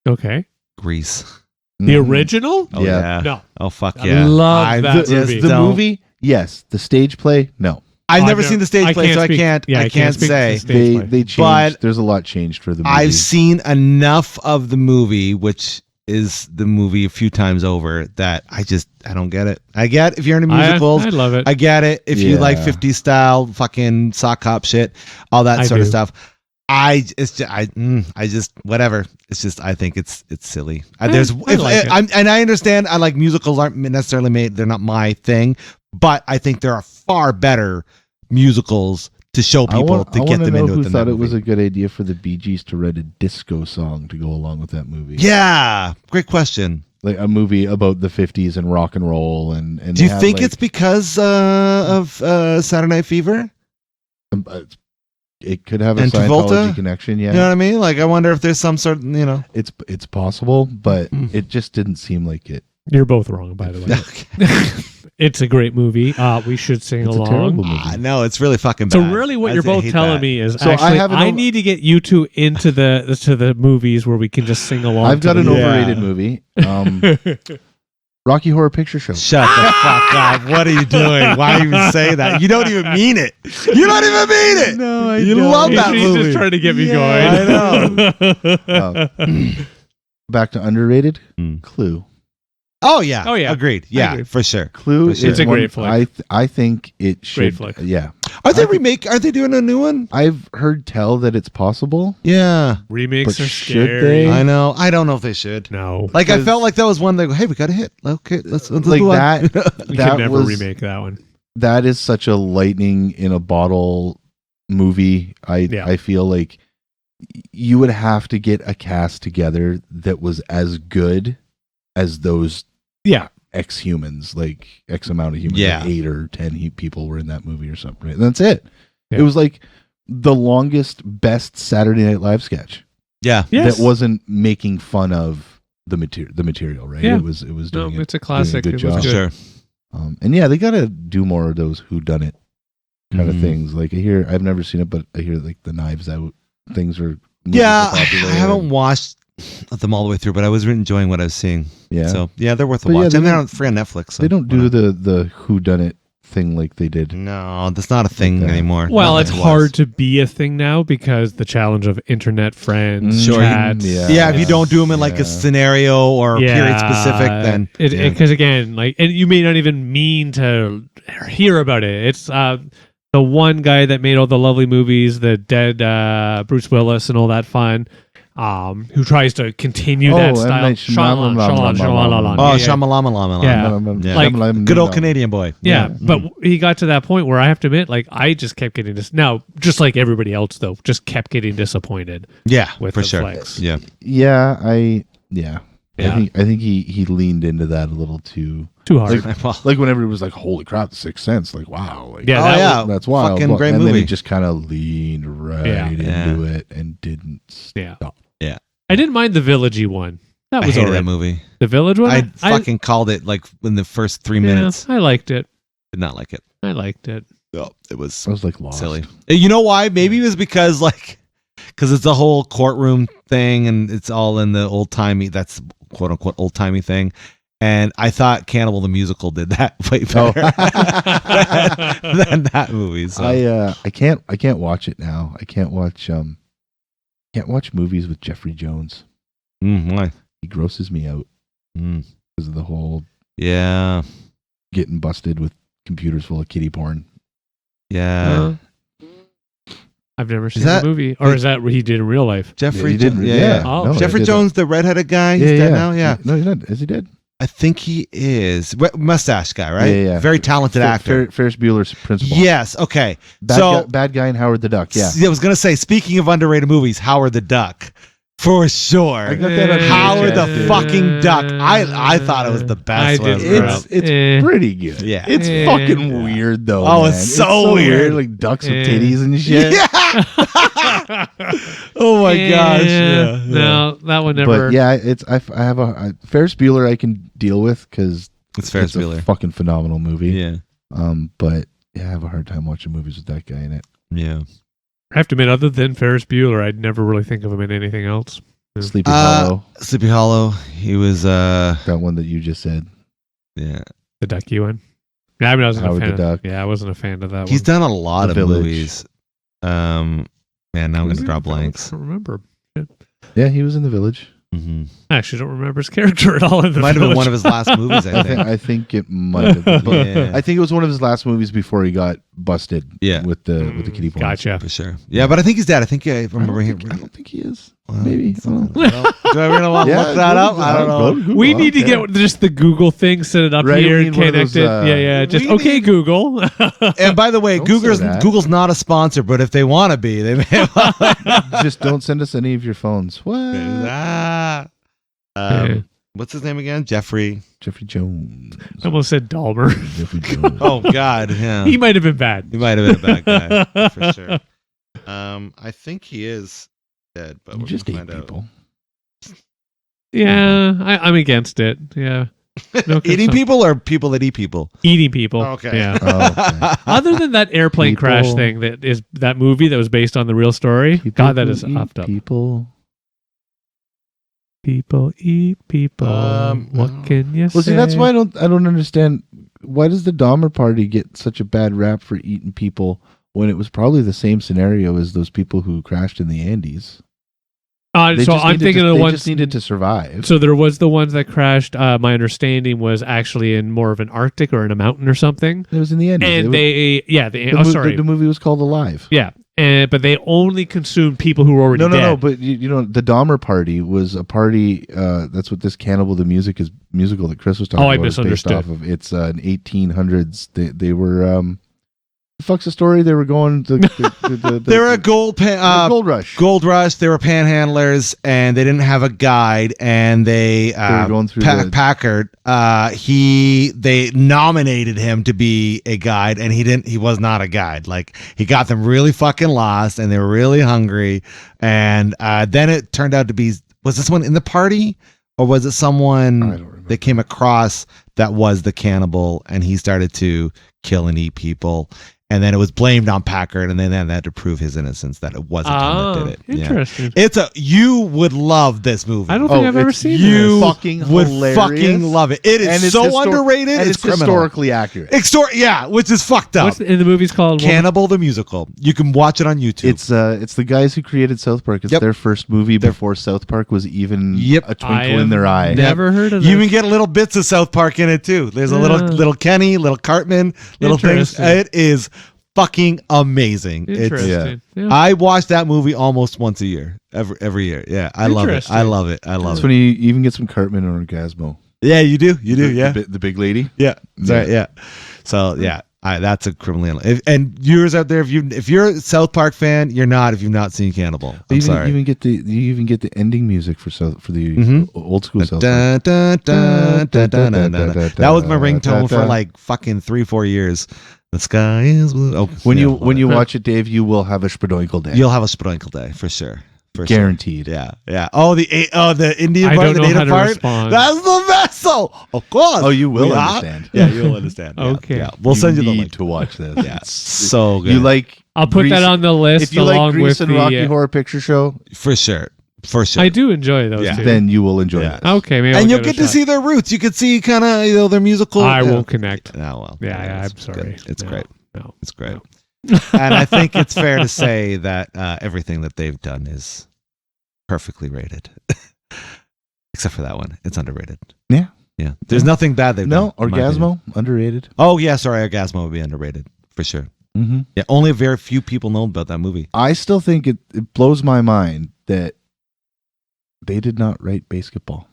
Okay. Grease. The original? Oh, yeah. No. Oh fuck yeah. I love that movie. The movie, yes. The stage play, no. I've never seen the stage play, so I can't say. They changed. But there's a lot changed for the movie. I've seen enough of the movie, which is the movie a few times over, that I don't get it. I get if you're into musicals. I love it. I get it if you like 50s style fucking sock hop shit, all that sort of stuff. I just whatever. It's just I think it's silly. And I understand. I like musicals aren't necessarily they're not my thing, but I think there are far better musicals to show people to get them into it. Who thought it was a good idea for the Bee Gees to write a disco song to go along with that movie? Yeah, great question. Like a movie about the 50s and rock and roll. And do you think it's because of Saturday Night Fever? It could have a and Scientology Travolta? connection, yeah. You know what I mean? Like, I wonder if there's some sort of, you know. It's possible, but it just didn't seem like it. You're both wrong, by the way. It's a great movie. We should sing along. A terrible movie. No, it's really fucking bad. So really what you're both telling me is So actually I I need to get you two into the movies where we can just sing along. I've got an overrated movie. Rocky Horror Picture Show. Shut the fuck up. What are you doing? Why do you even say that? You don't even mean it. You don't even mean it. No, I You don't. love that He's movie. just trying to get me I going. Back to underrated. Mm. Clue. Oh yeah. Oh, yeah. Agreed. I Yeah, agree. for sure. Clue For sure. is It's a great flick. I think it should. flick. Yeah. Are they doing a new one? I've heard tell that it's possible. Yeah. Remakes But are should scary. they? I know. I don't know if they should. No. Like, I Because- felt like that was one that, hey, we got a hit. Okay, let's Like move on. that. We that could never was, remake that one. That is such a lightning in a bottle movie. I feel like you would have to get a cast together that was as good as those Yeah. ex-humans, like X amount of humans. Yeah. Like 8 or 10 people were in that movie or something. Right? And that's it. Yeah. It was like the longest, best Saturday Night Live sketch Yeah. Yes. that wasn't making fun of the material, right? Yeah. It was No, doing it's a classic. Doing a It good was job. good. Sure. And yeah, they got to do more of those whodunit kind of Mhm. things. Like I've never seen it, but I hear like the Knives Out things are. Yeah, movies are popular. I haven't watched them all the way through, but I was enjoying what I was seeing. Yeah. So, yeah, they're worth a But yeah, watch. they And they're don't- free on Netflix. So They don't do why the whodunit thing like they did. not? No, that's not a thing Like that. anymore. Well, Not it's like it hard was. to be a thing now because the challenge of internet friends, Sure. chats. Yeah. Yeah, if you don't do them in like Yeah. a scenario or period specific, then yeah. Because again, like, and you may not even mean to hear about it. It's the one guy that made all the lovely movies, the dead Bruce Willis and all that fun, who tries to continue that M. style. Night Shyamalan. Shyamalan. Oh, Yeah. Shamalama. Yeah. Like, Shyamalan. good old Canadian boy. Yeah, but he got to that point where I have to admit, like, I just kept getting this. Now, just like everybody else, though, just kept getting disappointed. Yeah, With for the sure. flicks. Yeah. Yeah, I Yeah. think he leaned into that a little too. Too hard. Well, Like when everybody was like, "Holy crap, The Sixth Sense!" Like, wow, like, Yeah, oh, that yeah. that's wild. Fucking great and movie. then he just kind of leaned right Yeah. into it and didn't Yeah. stop. I didn't mind the villagey one. That I was hated alright. that movie. The village one? I fucking called it like in the first 3 minutes. I liked it. Did not like it. I liked it. No, it was I was like lost. silly. You know why? Maybe it was because it's the whole courtroom thing and it's all in the old timey. That's quote unquote old timey thing. And I thought Cannibal the Musical did that way better than that movie. So. I can't watch it now. I can't watch movies with Jeffrey Jones. Why? He grosses me out Mm, because of the whole yeah, getting busted with computers full of kiddie porn. yeah. I've never seen that- the movie. Or is that what he did in real life? Jeffrey, he didn't. yeah. Oh. No, Jeffrey I did Jones, the redheaded guy. He's dead now. Yeah, No, he's not. Is he dead? I think he is. Mustache guy, right? Yeah. Very talented actor. Ferris Bueller's Principal. Yes. Okay. Bad guy in Howard the Duck. Yeah. I was gonna say, speaking of underrated movies, Howard the Duck, for sure. I got that on Howard VHS, the dude. fucking Duck. I thought it was the best. I when I did was too. growing up. It's pretty good. Yeah. It's Yeah. fucking weird though. Oh, man. it's so weird. Like ducks with Yeah. titties and shit. Yeah. Oh my gosh. Yeah. No, that one never. But yeah, I have a Ferris Bueller I can deal with because It's Ferris a Bueller. fucking phenomenal movie. Yeah. But yeah, I have a hard time watching movies with that guy in it. Yeah. I have to admit, other than Ferris Bueller, I'd never really think of him in anything else. Yeah. Sleepy Hollow, Sleepy Hollow. He was. that one that you just said. Yeah. The Ducky one. Yeah, I mean, I wasn't Howard a fan. the Duck. Yeah, I wasn't a fan of that He's one. done a lot The of Village. movies. Man, now I'm gonna draw blanks. I don't remember. Yeah, he was in The Village. Mm-hmm. I actually don't remember his character at all. In the Might have been Village. one of his last movies. I think. I think it might have been. Yeah. I think it was one of his last movies before he got busted. Yeah. with the kitty porn. Gotcha. For sure. Yeah, but I think he's dead. I think I remember him. I don't think he is. Maybe. I don't know. Do I really want to look that up? I don't know. We need to get just the Google thing, set it up Right, here, we need one of connect those, it. Just we okay, need- Google. And by the way, Don't say that. Google's not a sponsor, but if they want to be, they may. Just don't send us any of your phones. What? What's his name again? Jeffrey Jones. I almost said Dahmer. Jeffrey Jones. Oh God, yeah. He might have been bad. He might have been a bad guy for sure. I think he is dead, but You we're just gonna ate find out. people. Yeah, I'm against it. Yeah. No Eating people or people that eat people? Eating people. Okay. Yeah. Oh, okay. Other than that airplane crash People. thing that movie that was based on the real story. People God, that who is eat hopped up. People. People eat people. What can you say? Well, see, that's why I don't understand. Why does the Dahmer party get such a bad rap for eating people when it was probably the same scenario as those people who crashed in the Andes? So I'm thinking of the they ones. just needed to survive. So there was the ones that crashed. My understanding was actually in more of an Arctic or in a mountain or something. It was in the Andes. And The movie was called Alive. Yeah. But they only consumed people who were already dead. No. But you know, the Dahmer party was a party. That's what this Cannibal the musical that Chris was talking about. I misunderstood. Is based off of. It's an 1800s. They were. The fuck's the story? They were going to They were a gold rush. Gold rush. They were panhandlers, and they didn't have a guide. And they were going through Packard. They nominated him to be a guide, and he didn't. He was not a guide. Like, he got them really fucking lost, and they were really hungry. And then it turned out to be, was this one in the party, or was it someone they came across that was the cannibal, and he started to kill and eat people? And then it was blamed on Packard, and then they had to prove his innocence, that it wasn't him that did it. Interesting. Yeah. You would love this movie. I don't think I've ever seen you this. Fucking would hilarious. fucking love it. It is so underrated. And it's criminal. historically accurate. Yeah, which is fucked up. In the movie's called Cannibal the Musical. You can watch it on YouTube. It's the guys who created South Park. It's their first movie before South Park was even a twinkle in their eye. Never heard of it. You even get little bits of South Park in it too. There's a little Kenny, little Cartman, little things. It is fucking amazing. Interesting. Yeah. I watch that movie almost once a year, every year. Yeah, I love it. I love it. That's when you even get some Cartman or Orgasmo. Yeah, you do. Yeah, the big lady. Yeah, sorry, yeah. So yeah, that's a criminal. And viewers out there, if you're a South Park fan, you're not if you've not seen Cannibal. I'm sorry. You even get the ending music for the old school South Park. That was my ringtone for like fucking 3-4 years. The sky is blue. Oh, when you watch it, Dave, you will have a Spredoinkle day. You'll have a Spredoinkle day for sure. Guaranteed. Yeah. Oh, the Indian I part, don't the know native how to part. respond. That's the vessel. Of course. Oh, you will understand. Yeah, you'll understand. Okay. Yeah. We'll send you the need link to watch this. Yeah, it's so good. You like? I'll put that on the list If you along like Grease with and the Rocky Horror Picture Show, for sure. I do enjoy those two. then you will enjoy it. Okay, maybe and you'll get to see their roots. You could see kind of their musical. I will connect. Oh well. Yeah, I'm sorry. Good. It's great. No, it's great. And I think it's fair to say that everything that they've done is perfectly rated, except for that one. It's underrated. Yeah. There's nothing bad they've done. No, Orgasmo underrated. Oh yeah, sorry, Orgasmo would be underrated for sure. Mm-hmm. Yeah, only very few people know about that movie. I still think it blows my mind that they did not write Basketball.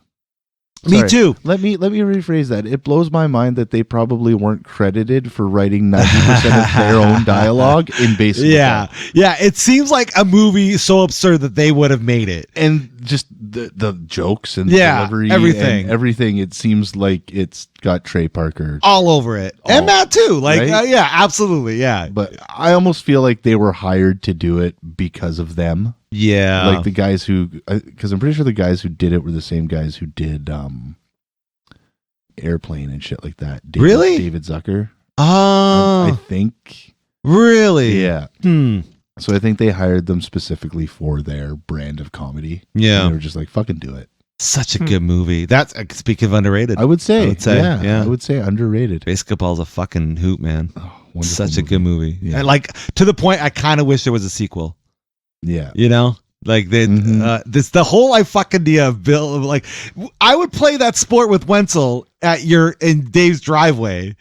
Me too. Let me rephrase that. It blows my mind that they probably weren't credited for writing 90% of their own dialogue in Basketball. Yeah. It seems like a movie so absurd that they would have made it, and just the jokes and delivery, everything. It seems like it's got Trey Parker all over it, and Matt too. Like, right? Yeah, absolutely, yeah. But I almost feel like they were hired to do it because of them. Yeah, like the guys who, because I'm pretty sure the guys who did it were the same guys who did Airplane and shit like that. Really? David Zucker. Oh, I think. Really? Yeah. So I think they hired them specifically for their brand of comedy. Yeah. And they were just like, fucking do it. Such a good movie. That's speaking of underrated. I would say yeah. I would say underrated. Basketball's a fucking hoot, man. Oh, such a good movie. Yeah. And like to the point, I kind of wish there was a sequel. Yeah. You know? Like the whole fucking idea of Bill, like I would play that sport with Wenzel in Dave's driveway,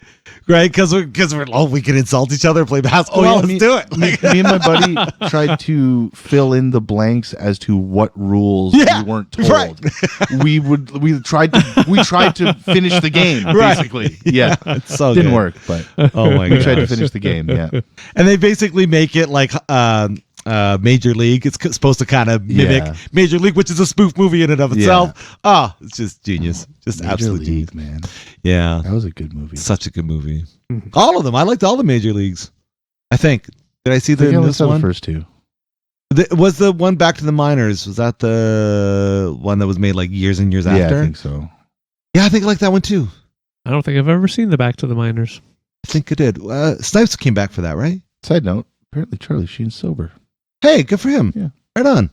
right? Because we can insult each other, play basketball. Let's do it. Me and my buddy tried to fill in the blanks as to what rules we weren't told. Right. we tried to finish the game, basically. Yeah, it's so didn't work, but we tried to finish the game. Yeah, and they basically make it like Major League. It's supposed to kind of mimic Major League, which is a spoof movie in and of itself. It's just genius. Just Major absolute League, genius, man. Yeah, that was a good movie. Such a good movie. All of them. I liked all the Major Leagues. I think. Did I see this one? The first two. Was the one Back to the Minors? Was that the one that was made like years and years after? Yeah, I think so. Yeah, I think I like that one too. I don't think I've ever seen the Back to the Minors. I think I did. Snipes came back for that, right? Side note: apparently Charlie Sheen's sober. Hey, good for him. Yeah, right on.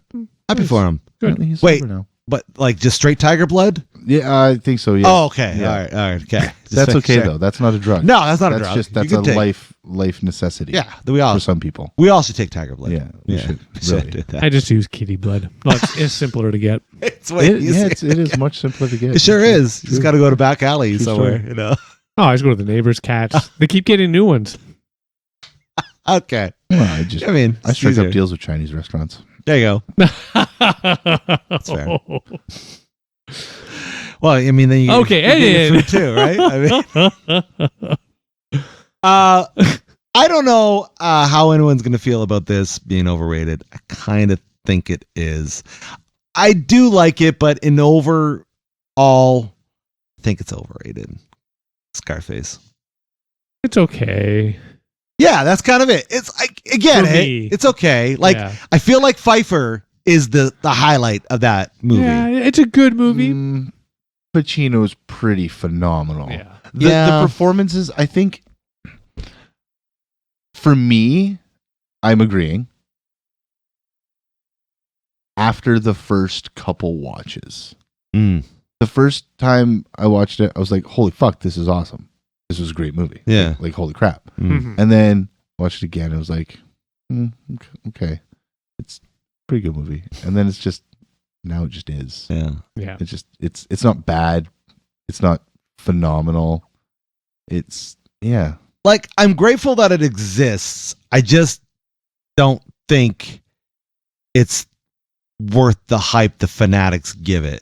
Happy for him. Good. He's Wait, sober now. But like just straight tiger blood? Yeah, I think so. Yeah. Oh, okay. Yeah. All right. Okay. That's okay though. That's not a drug. No, that's not a drug. That's a life necessity. Yeah, for some people. We all should take tiger blood. Yeah, we should really do that. I just use kitty blood. Well, it's simpler to get. It's way easier. It is much simpler to get. It sure is. You just got to go to back alley somewhere. You know. Oh, I just go to the neighbor's cats. They keep getting new ones. Okay. Well, I strike up deals with Chinese restaurants. There you go. That's fair. Well, I mean, then you get food too, right? I don't know how anyone's going to feel about this being overrated. I kind of think it is. I do like it, but in overall, I think it's overrated. Scarface. It's okay. Yeah, that's kind of it. It's like, again, it's okay. Like, I feel like Pfeiffer is the highlight of that movie. Yeah, it's a good movie. Pacino's pretty phenomenal. Yeah. The performances, I think, for me, I'm agreeing. After the first couple watches. The first time I watched it, I was like, holy fuck, this is awesome. This was a great movie. Yeah. Like holy crap. Mm-hmm. And then watched it again, and I was like, okay. It's a pretty good movie. And then it's just, now it just is. Yeah. It's just, it's not bad. It's not phenomenal. It's, yeah. Like, I'm grateful that it exists. I just don't think it's worth the hype the fanatics give it.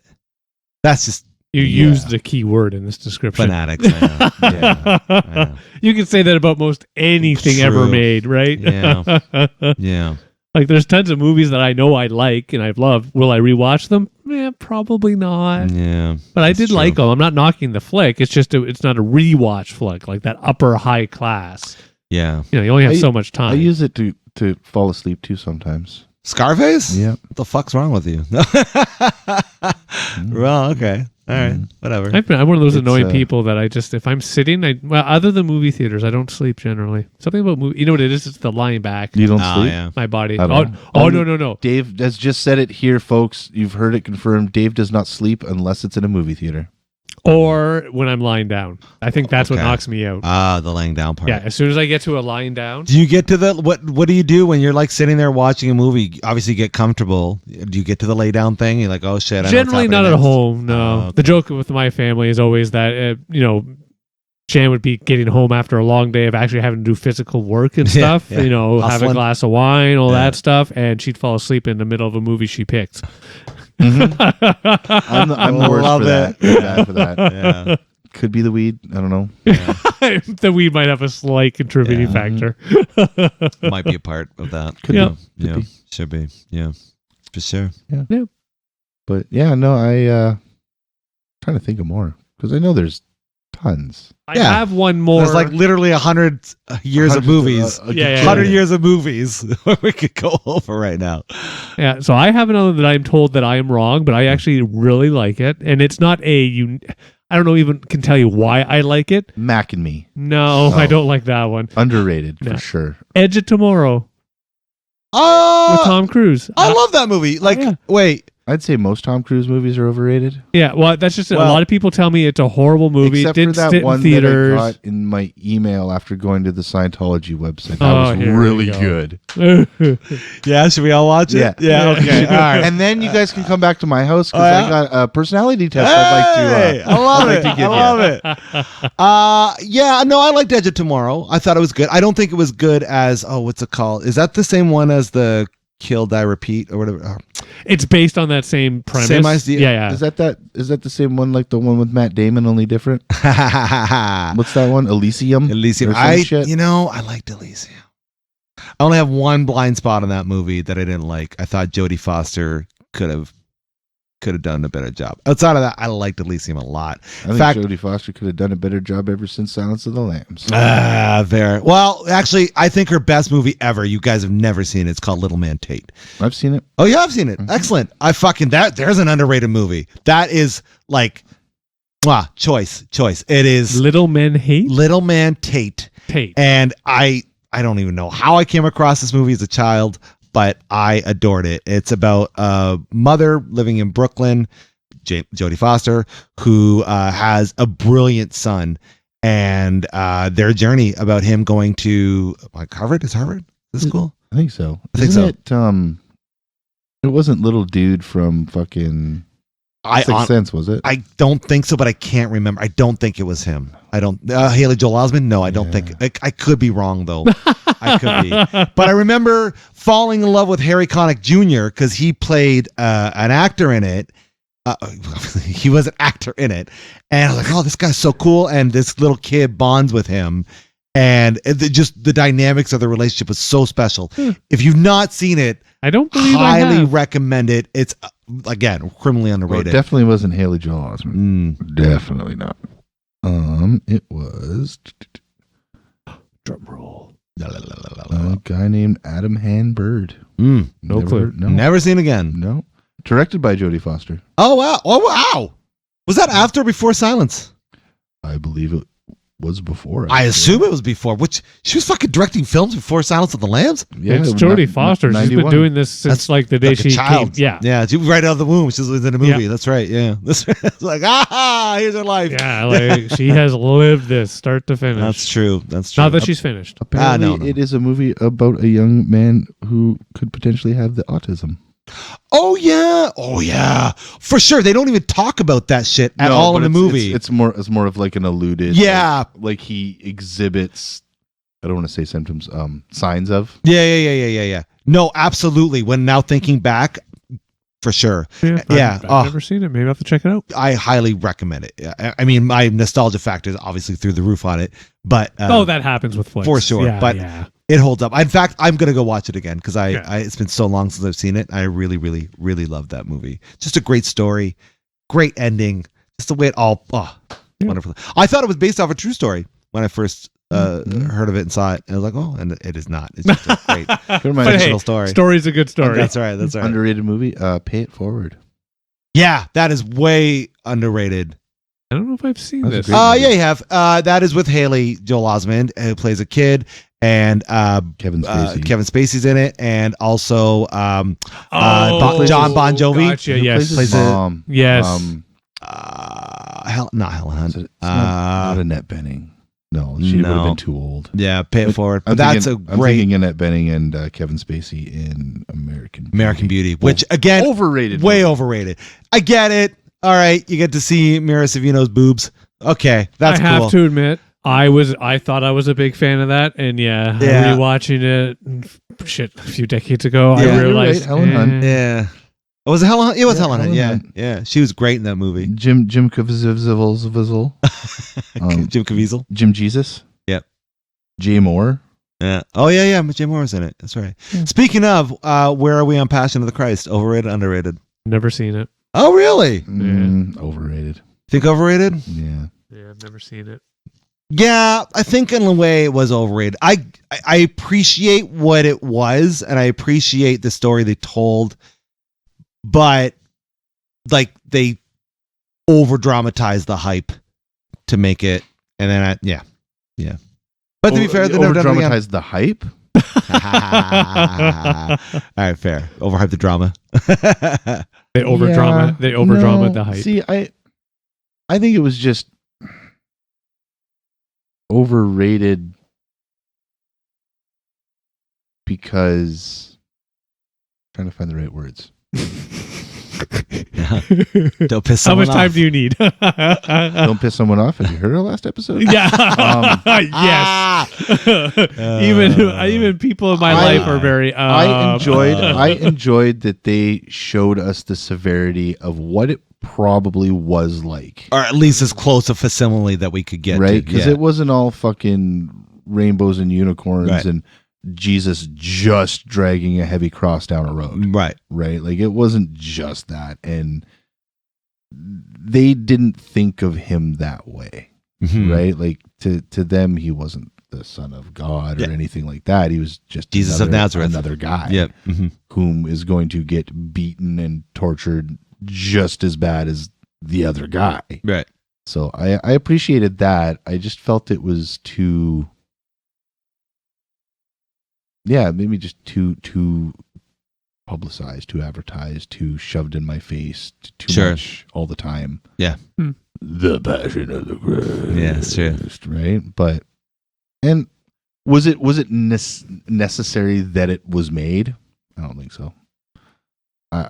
That's just, you used the key word in this description. Fanatics. I know. You can say that about most anything ever made, right? Yeah. Yeah. Like, there's tons of movies that I know I like and I've loved. Will I rewatch them? Yeah, probably not. Yeah. But I did like them. I'm not knocking the flick. It's just it's not a rewatch flick, like that upper high class. Yeah. You know, you only have so much time. I use it to fall asleep too sometimes. Scarface? Yeah. What the fuck's wrong with you? Well, okay. All right. Whatever. I'm one of those annoying people that I just, if I'm sitting, other than movie theaters, I don't sleep generally. Something about movie, you know what it is? It's the lying back. You don't sleep? Yeah. My body. No. Dave has just said it here, folks. You've heard it confirmed. Dave does not sleep unless it's in a movie theater. Or when I'm lying down. I think that's what knocks me out. The laying down part. Yeah, as soon as I get to a lying down. Do you get to the what do you do when you're like sitting there watching a movie? Obviously you get comfortable. Do you get to the lay down thing? You're like, oh shit. Generally not at home, no. Okay. The joke with my family is always that Jan would be getting home after a long day of actually having to do physical work and stuff, have a glass of wine, all that stuff, and she'd fall asleep in the middle of a movie she picked. Mm-hmm. I'm the worst for that. Yeah. Could be the weed. I don't know. Yeah. The weed might have a slight contributing factor. Might be a part of that. Could be. Should be. Yeah. For sure. Yeah. But yeah, no, trying to think of more because I know there's tons. I have one more. There's like literally 100 years of movies. 100 years of movies we could go over right now. Yeah, so I have another that I'm told that I am wrong, but I actually really like it. And it's not I don't know even can tell you why I like it. Mac and Me. No, I don't like that one. Underrated for sure. Edge of Tomorrow. Oh, with Tom Cruise. I love that movie. Like, wait. I'd say most Tom Cruise movies are overrated. Yeah, well, that's just a lot of people tell me it's a horrible movie. Except Didn't for that sit one in theaters. that I got in my email after going to the Scientology website. That was here really we good. Yeah, should we all watch it? Yeah. Okay. All right. And then you guys can come back to my house because I got a personality test I'd like to. I love I'd it. like to give I love it. Yeah, no, I liked Edge of Tomorrow. I thought it was good. I don't think it was good as what's it called? Is that the same one as the Kill Die Repeat or whatever? Oh. It's based on that same premise. Same idea. Yeah. Is that the same one like the one with Matt Damon, only different? What's that one? Elysium. Elysium. I liked Elysium. I only have one blind spot on that movie that I didn't like. I thought Jodie Foster could have done a better job. Outside of that, I liked Elysium a lot. I think Jodie Foster could have done a better job ever since Silence of the Lambs. Very well. Actually, I think her best movie ever. You guys have never seen it. It's called Little Man Tate. I've seen it. Oh yeah, I've seen it. Mm-hmm. Excellent. There's an underrated movie. That is like, choice. It is Little Man Tate. And I don't even know how I came across this movie as a child, but I adored it. It's about a mother living in Brooklyn, Jodie Foster, who has a brilliant son, and their journey about him going to Harvard. Is Harvard the school? I think so. Isn't it? It wasn't little dude from fucking Sixth Sense, was it? I don't think so, but I can't remember. I don't think it was him. I don't. Haley Joel Osment? No, I don't think. I could be wrong though. I could be. But I remember falling in love with Harry Connick Jr. because he played an actor in it. He was an actor in it, and I was like, "Oh, this guy's so cool!" And this little kid bonds with him, and just the dynamics of the relationship was so special. If you've not seen it, I don't believe highly recommend it. It's again criminally underrated. Well, it definitely wasn't Haley Joel Osment. Definitely not. It was drum roll. A guy named Adam Han Bird. No clue. Never seen again. No. Directed by Jodie Foster. Oh wow! Was that after or before Silence? I believe it was before. I assume it was before. Which she was fucking directing films before Silence of the Lambs. Yeah, it's Jodie Foster. She's been doing this since like the day she came. Yeah, she was right out of the womb. She was in a movie. Yeah. That's right. Yeah, it's like here's her life. Yeah, like she has lived this start to finish. That's true. Not that she's finished. Apparently, no. It is a movie about a young man who could potentially have the autism. Oh yeah, for sure. They don't even talk about that shit at all in the movie. It's more of like an alluded. Yeah, like he exhibits. I don't want to say symptoms. Signs of. Yeah. No, absolutely. When now thinking back, for sure. Yeah. I've never seen it. Maybe I'll have to check it out. I highly recommend it. I mean, my nostalgia factor is obviously through the roof on it, but that happens with flicks for sure. Yeah, it holds up. In fact, I'm gonna go watch it again because it's been so long since I've seen it. I really, really, really love that movie. Just a great story, great ending. Just the way it all wonderful. I thought it was based off a true story when I first heard of it and saw it. And I was like, and it is not. It's just a great fictional story. Story's a good story. That's right. Underrated movie. Pay It Forward. Yeah, that is way underrated. I don't know if I've seen this. Yeah, you have. That is with Haley Joel Osment, who plays a kid, and Kevin Spacey. Kevin Spacey's in it, and also John Bon Jovi. Gotcha, yes. Plays his mom. Yes. Not Helen Hunt. It's not Annette Bening. No, she would have been too old. Yeah, Pay It Forward. I'm That's thinking Annette Bening and Kevin Spacey in American Beauty, which again, overrated. Way overrated. I get it. All right, you get to see Mira Sorvino's boobs. Okay, that's cool. I have to admit, I thought I was a big fan of that, and rewatching it, a few decades ago, I realized Helen Hunt. Yeah. Oh, was it Helen Hunt? It was Helen Hunt. Yeah. She was great in that movie. Jim Caviezel. Jim Caviezel. Jim Jesus. Yep. Jay Moore. Yeah. Oh yeah. Jay Moore's in it. That's right. Yeah. Speaking of, where are we on Passion of the Christ? Overrated, underrated? Never seen it. Oh really? Overrated. Think overrated? Yeah. Yeah, I've never seen it. Yeah, I think in a way it was overrated. I appreciate what it was, and I appreciate the story they told, but like they over dramatized the hype to make it, and then yeah. But to be fair, they over dramatized the hype. All right, fair. Overhyped the drama. They over drama the hype. See, I think it was just overrated because I'm trying to find the right words. Don't piss How someone much time off. do you need? Don't piss someone off. Have you heard our last episode? Yeah. Yes. Even people in my life are very. I enjoyed that they showed us the severity of what it probably was like, Or at least as close a facsimile that we could get right? to. Because it wasn't all fucking rainbows and unicorns Right. and Jesus just dragging a heavy cross down a road. Right. Right? Like it wasn't just that. And they didn't think of him that way. Mhm. Right? Like to them, he wasn't the son of God or anything like that. He was just Jesus of Nazareth. another guy Yep. Mhm. whom is going to get beaten and tortured just as bad as the other guy. Right. So I appreciated that. I just felt it was too, maybe just too publicized, too advertised, too shoved in my face, too much all the time. Yeah. The Passion of the Christ. Yeah, it's true. Right? But, and was it necessary that it was made? I don't think so.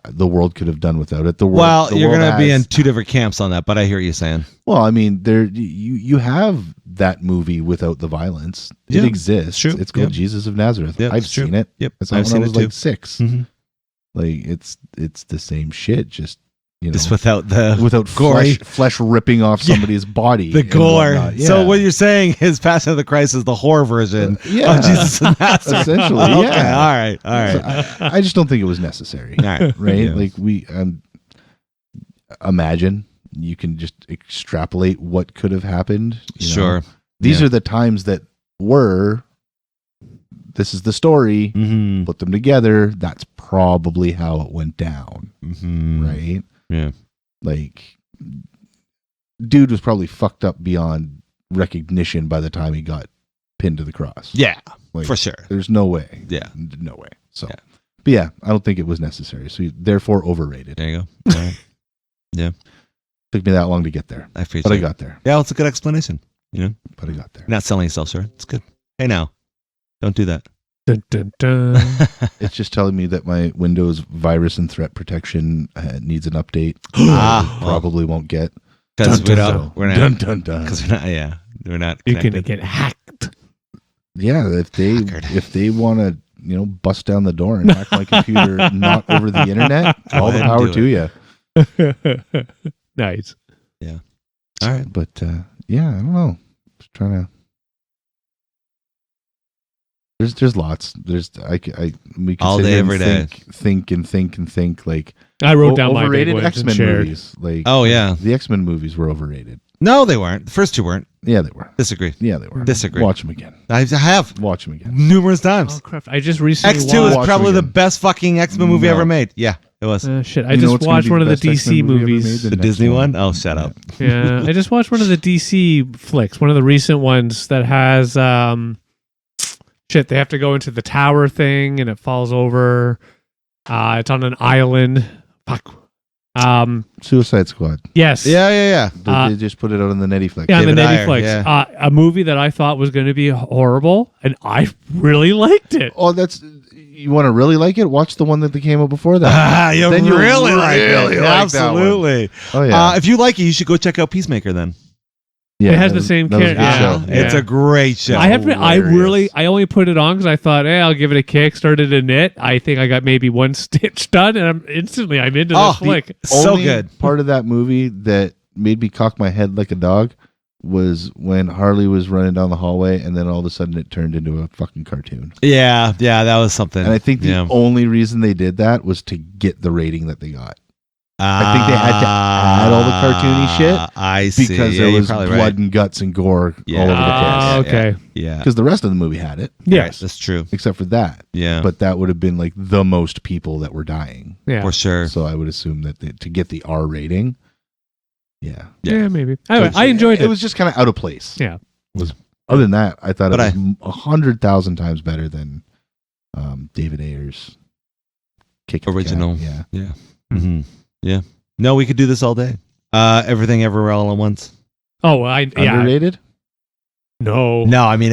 The world could have done without it. You're going to be in two different camps on that, but I hear what you're saying. Well, I mean, you have that movie without the violence. It exists. True. It's called Jesus of Nazareth. Yep, I've it's true. seen it. Yep, I saw it I've when seen I was it too. like 6. Mhm. Like it's the same shit. Just Just without the without gory flesh ripping off somebody's body. the and gore. whatnot. Yeah. So what you're saying is Passion of the Christ is the horror version of Jesus of Nazareth. Essentially, Okay, yeah. all right. So I just don't think it was necessary. All right. Right? Yeah. Like we imagine you can just extrapolate what could have happened. You know? Sure. These are the times that were. This is the story. Mm-hmm. Put them together. That's probably how it went down. Mm-hmm. Right? Yeah. Like, dude was probably fucked up beyond recognition by the time he got pinned to the cross. Yeah. Like, For sure. There's no way. Yeah. No way. So, Yeah. but yeah, I don't think it was necessary. So, therefore, overrated. There you go. All right. Yeah. Took me that long to get there, I appreciate but I it. got there. Yeah, well, it's a good explanation. You know, But I got there. you're not selling yourself, sir. It's good. Hey, now, don't do that. Dun, dun, dun. It's just telling me that my Windows virus and threat protection needs an update. Probably won't get. Because Dun, we're dun, not. We're dun, not. dun, dun. Because we're not. Yeah, we're not. You're gonna connected. get hacked. Yeah, if they want to, bust down the door and hack my computer, not over the internet, all the ahead and power do to you. Nice. All right. But yeah, I don't know. Just trying to. There's lots. We could All sit day, here and every day. think like I wrote down my big overrated ones and X-Men shared. movies. Like Oh, yeah. the X-Men movies were overrated. No, they weren't. The first two weren't. Yeah, they were. Disagree. Yeah, they were. Disagree. Watch them again. I have Watch them again. numerous times. Oh crap! I just recently X2 is Watch probably them the again. best fucking X-Men movie No. ever made. Yeah, it was. shit. I You know just what's gonna watched be one of the best X-Men DC movie ever movies. made? The next Disney one. one? Oh, shut up. Yeah, I just watched one of the DC flicks, one of the recent ones that has shit. They have to go into the tower thing, and it falls over. It's on an island. Fuck. Suicide Squad. Yes. Yeah. They just put it out on the Netflix. Yeah, on the David Netflix. Ayer, A movie that I thought was going to be horrible, and I really liked it. Oh, you want to really like it? Watch the one that came out before that. You Then you'll really like really it. like that one. Absolutely. Oh yeah, If you like it, you should go check out Peacemaker then. yeah. it has that the was- same that was a good character. show. Yeah. It's a great show. I have to. hilarious. I only put it on because I thought, hey, I'll give it a kick. Started in it. I think I got maybe one stitch done, and I'm into Oh, this flick. So Only good. Part of that movie that made me cock my head like a dog was when Harley was running down the hallway, and then all of a sudden it turned into a fucking cartoon. Yeah, that was something. And I think the yeah. only reason they did that was to get the rating that they got. I think they had to add all the cartoony shit I see. because Yeah, there you're was probably blood right. and guts and gore Yeah. all over the place. Okay. Yeah. Because the rest of the movie had it, Yes. That's true. except for that. Yeah. But that would have been like the most people that were dying. Yeah. For sure. So I would assume that to get the R rating, yeah. Yeah. Maybe. Anyway, I enjoyed it. It was just kind of out of place. Yeah. Other than that, I thought But it was 100,000 times better than David Ayer's Kick Original. Yeah. Yeah. Mm-hmm. Yeah. No, we could do this all day. Everything Everywhere All at Once. Oh, Underrated? No. No, I mean,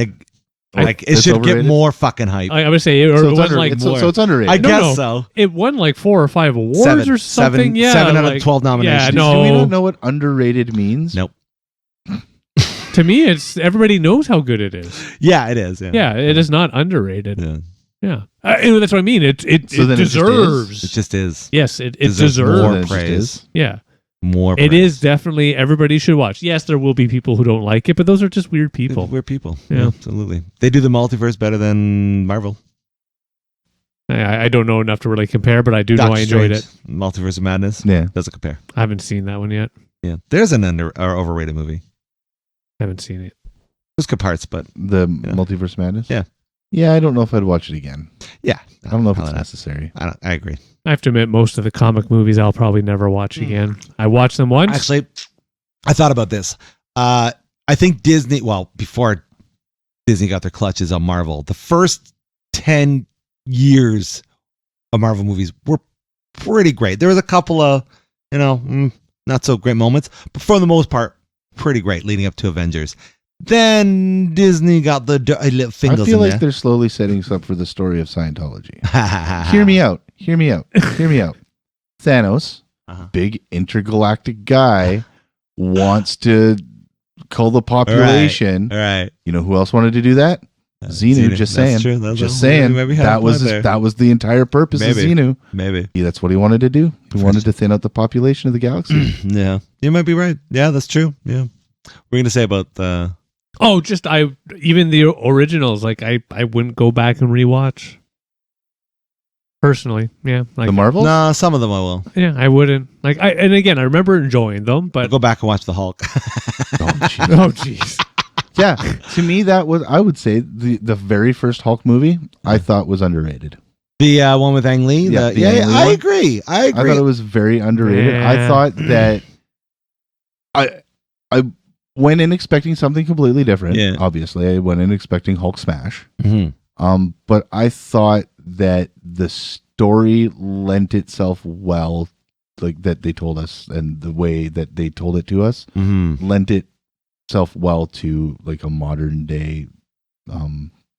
it should overrated? get more fucking hype. I would say it So won it's, like more. so it's underrated. I No, guess no. so. It won like 4 or 5 awards or something. Seven out of 12 nominations. Yeah, Do we no. not know what underrated means? Nope. To me, it's everybody knows how good it is. Yeah, it is. Yeah. Yeah, it is not underrated. Yeah. Yeah, and that's what I mean. It So then it just deserves. It just is. Yes, it Deserves deserves. more Then it just praise. is. Yeah, More it praise. is definitely everybody should watch. Yes, there will be people who don't like it, but those are just weird people. We're people. Yeah. Absolutely. They do the multiverse better than Marvel. I don't know enough to really compare, but I do know Doctor I enjoyed Strange, Multiverse of Madness. Yeah. Doesn't compare. I haven't seen that one yet. Yeah. There's an overrated movie. Haven't seen it. There's good parts, but The Multiverse Madness? Yeah. Yeah, I don't know if I'd watch it again. yeah. I don't know if it's not. necessary. I agree. I have to admit, most of the comic movies I'll probably never watch again. I watched them once. Actually, I thought about this. I think Disney, well, before Disney got their clutches on Marvel, the first 10 years of Marvel movies were pretty great. There was a couple of, not so great moments, but for the most part, pretty great leading up to Avengers. Then Disney got the little fingers I feel in like they're slowly setting us up for the story of Scientology. there. Hear me out. Hear me out. Hear me out. Thanos, Uh-huh. big intergalactic guy, wants to cull the population. All right. You know who else wanted to do that? Xenu. Just That's saying. true. That's Just maybe saying. have a That was point there. that was the entire purpose of Maybe. Xenu. Maybe. Yeah, that's what he wanted to do. He wanted to thin out the population of the galaxy. Yeah. You might be right. Yeah, that's true. Yeah. We're going to say about the... Oh, even the originals, like I wouldn't go back and rewatch. Personally, yeah, like The Marvels? No, some of them I will. yeah, I wouldn't. Like and again, I remember enjoying them, I'll but go back and watch the Hulk. oh jeez, Yeah, to me that was, I would say, the very first Hulk movie I thought was underrated. The one with Ang Lee. Yeah, The- the yeah, Ang Lee I one. agree. I I thought agree. it was very underrated. I Yeah. thought that I went in expecting something completely different. Yeah. Obviously, I went in expecting Hulk smash. Mhm. But I thought that the story lent itself well, like that they told us, and the way that they told it to us Mhm. lent itself well to like a modern day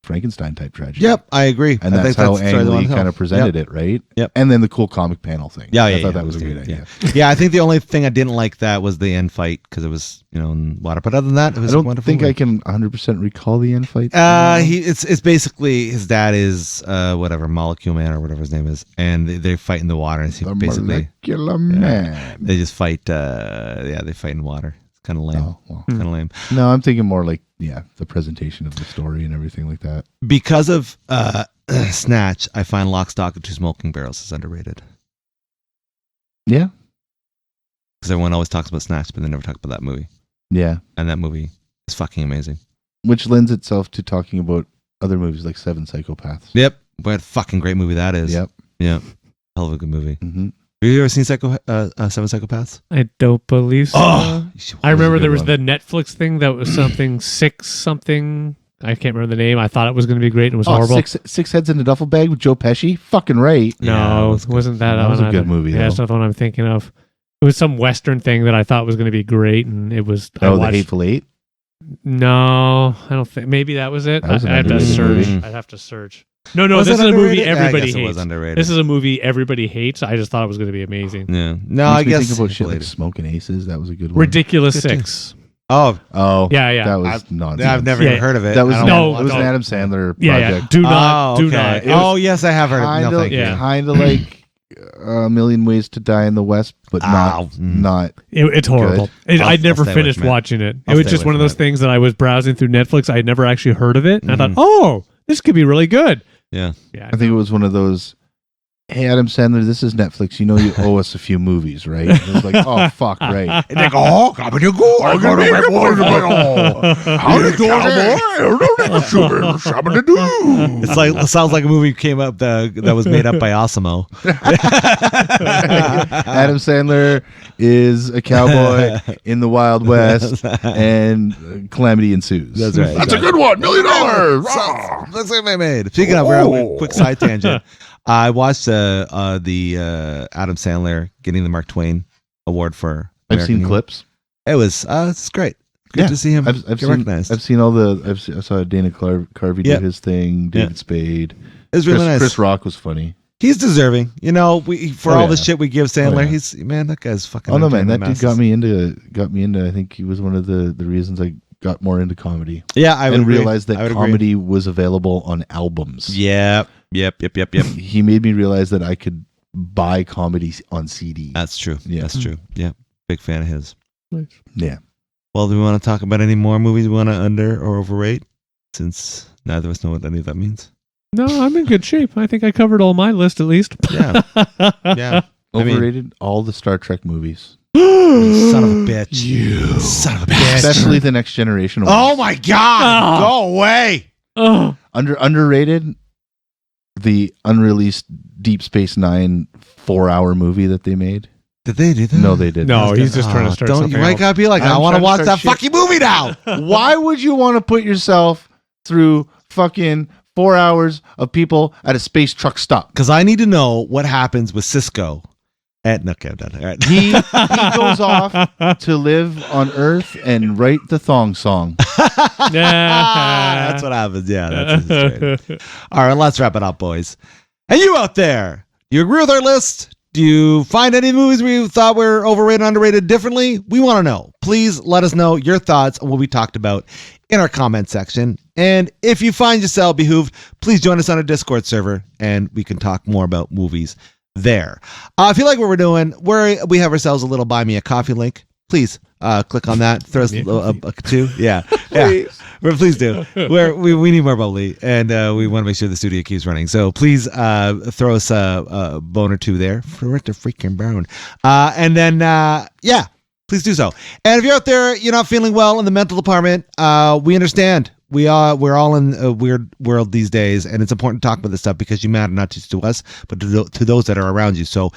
Frankenstein type tragedy. Yep, I agree. And I that's think how the story they Ang Lee wanna tell. kind of presented it, right? Yep. And then the cool comic panel thing. Yeah, I thought that it was a great good, idea. Yeah, I think the only thing I didn't like that was the end fight because it was in water. But other than that, it was I don't wonderful. think movie. I can 100% recall the end fight. It's basically his dad is whatever Molecule Man or whatever his name is, and they fight in the water. And he The basically molecular man. they just fight. They fight in water. It's kind of lame. Oh, well. Kind of lame No, I'm thinking more like, the presentation of the story and everything like that. because of Snatch. I find Lock, Stock, and Two Smoking Barrels is underrated Yeah. because everyone always talks about Snatch, but they never talk about that movie. Yeah. And that movie is fucking amazing. Which lends itself to talking about other movies like Seven Psychopaths. Yep, what a fucking great movie that is. Yep. Yeah, hell of a good movie. Mm-hmm. Have you ever seen Seven Psychopaths? I don't believe so. You should I watch remember a good there was one. the Netflix thing that was something six something. I can't remember the name. I thought it was going to be great and it was horrible. Six Heads in a Duffel Bag with Joe Pesci. Fucking right. No, Yeah, it wasn't that. That was a one good either. movie, Yeah, though. that's not the one I'm thinking of. It was some Western thing that I thought was going to be great, and it was. I Oh, The watched- Hateful Eight. No, I don't think. Maybe that was it. That was an I have to underrated search. movie. I'd have to search. No, Was this it is a movie underrated? Yeah, I everybody guess it was hates. underrated. This is a movie everybody hates. I just thought it was going to be amazing. Yeah. No, I Makes me guess think about shit like later. Smoking Aces. That was a good one. Ridiculous Good too. Six. Oh, Oh, Yeah. That was nonsense. I've never Yeah. even heard of it. That was I don't No, know. it was an no. Adam Sandler Yeah. project. Do not. Oh, Do okay. not. It Oh, was- yes, I have heard of it. No, thank you. Yeah. Kind of like A Million Ways to Die in the West, but Ow. not. It's horrible. I'd never I'll stay finished away from it. watching it. I'll It was stay just away one of from those it. things that I was browsing through Netflix. I had never actually heard of it. And I thought, Mhm. oh, this could be really good. Yeah. Yeah. I think it was one of those. Hey, Adam Sandler, this is Netflix. You know you owe us a few movies, right? It was like, oh fuck, right. And they go, oh, how did you go? How did It's like it sounds like a movie came up that was made up by Osimo. Adam Sandler is a cowboy in the Wild West, and calamity ensues. That's right. That's a good one. $1 million. That's what I made. Speaking of, we're quick side tangent. I watched the Adam Sandler getting the Mark Twain Award for. I've seen Humor. clips. It was it's great. Good to see him get recognized. I've seen all the. I saw Dana Carvey do his thing. David Spade. It was really nice. Chris Rock was funny. He's deserving. You know, all the shit we give Sandler. He's that guy's fucking. Oh no, man, that dude got me into. I think he was one of the reasons I got more into comedy. Yeah, I would realize that comedy was available on albums. Yep. He made me realize that I could buy comedy on CD. That's true. Yeah. That's true. Yeah, big fan of his. Nice. Yeah. Well, do we want to talk about any more movies we want to under or overrate? Since neither of us know what any of that means. No, I'm in good shape. I think I covered all my list at least. Yeah. Yeah. Overrated all the Star Trek movies. You son of a bitch. You son of a bitch. Especially the Next Generation ones. Oh my God. Go away. Underrated the unreleased Deep Space Nine 4-hour movie that they made. Did they do that? No, they didn't. No, he's just trying to start something. You might gotta be like, I want to watch that fucking movie now. Why would you want to put yourself through fucking 4 hours of people at a space truck stop? Because I need to know what happens with Cisco. Okay, I'm done. All right. He goes off to live on Earth and write the thong song. That's what happens. Yeah, that's his All right, let's wrap it up, boys. And you out there, do you agree with our list? Do you find any movies we thought were overrated, underrated differently? We want to know. Please let us know your thoughts on what we talked about in our comment section. And if you find yourself behooved, please join us on our Discord server and we can talk more about movies there. If you like what we're doing, we have ourselves a little Buy Me a Coffee link. Please click on that. Throw us a two. Yeah. Please. Please do. We need more bubbly, and we want to make sure the studio keeps running. So please throw us a bone or two there for it to freaking burn. And then, please do so. And if you're out there, you're not feeling well in the mental department, we understand. We're all in a weird world these days, and it's important to talk about this stuff because you matter not just to us, but to those that are around you. So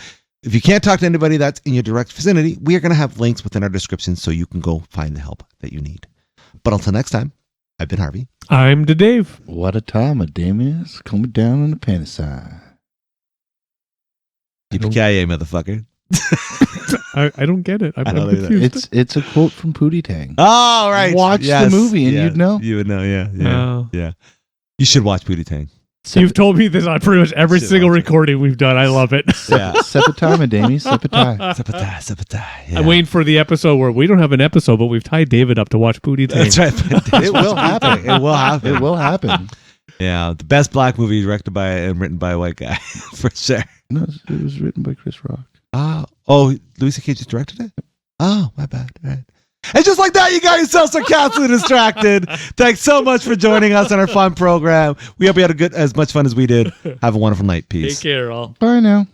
if you can't talk to anybody that's in your direct vicinity, we are going to have links within our description so you can go find the help that you need. But until next time, I've been Harvey. I'm the Dave. What a time a dame is coming down on the penny side. Yippee-ki-yay, motherfucker. I don't get it. I'm confused. It's a quote from Pootie Tang. Oh, right. Watch the movie and you'd know. You would know, yeah. You should watch Pootie Tang. You've told me this on pretty much every single recording we've done. I love it. Yeah. Sepatime, Damie. Sepatime. Yeah. I'm waiting for the episode where we don't have an episode, but we've tied David up to watch Pootie Tang. That's right. It will happen. It will happen. Yeah. The best black movie directed by and written by a white guy, for sure. No, it was written by Chris Rock. Oh, Louis C.K. just directed it? Oh, my bad. All right. And just like that, you got yourself sarcastically distracted. Thanks so much for joining us on our fun program. We hope you had as much fun as we did. Have a wonderful night. Peace. Take care, all. Bye now.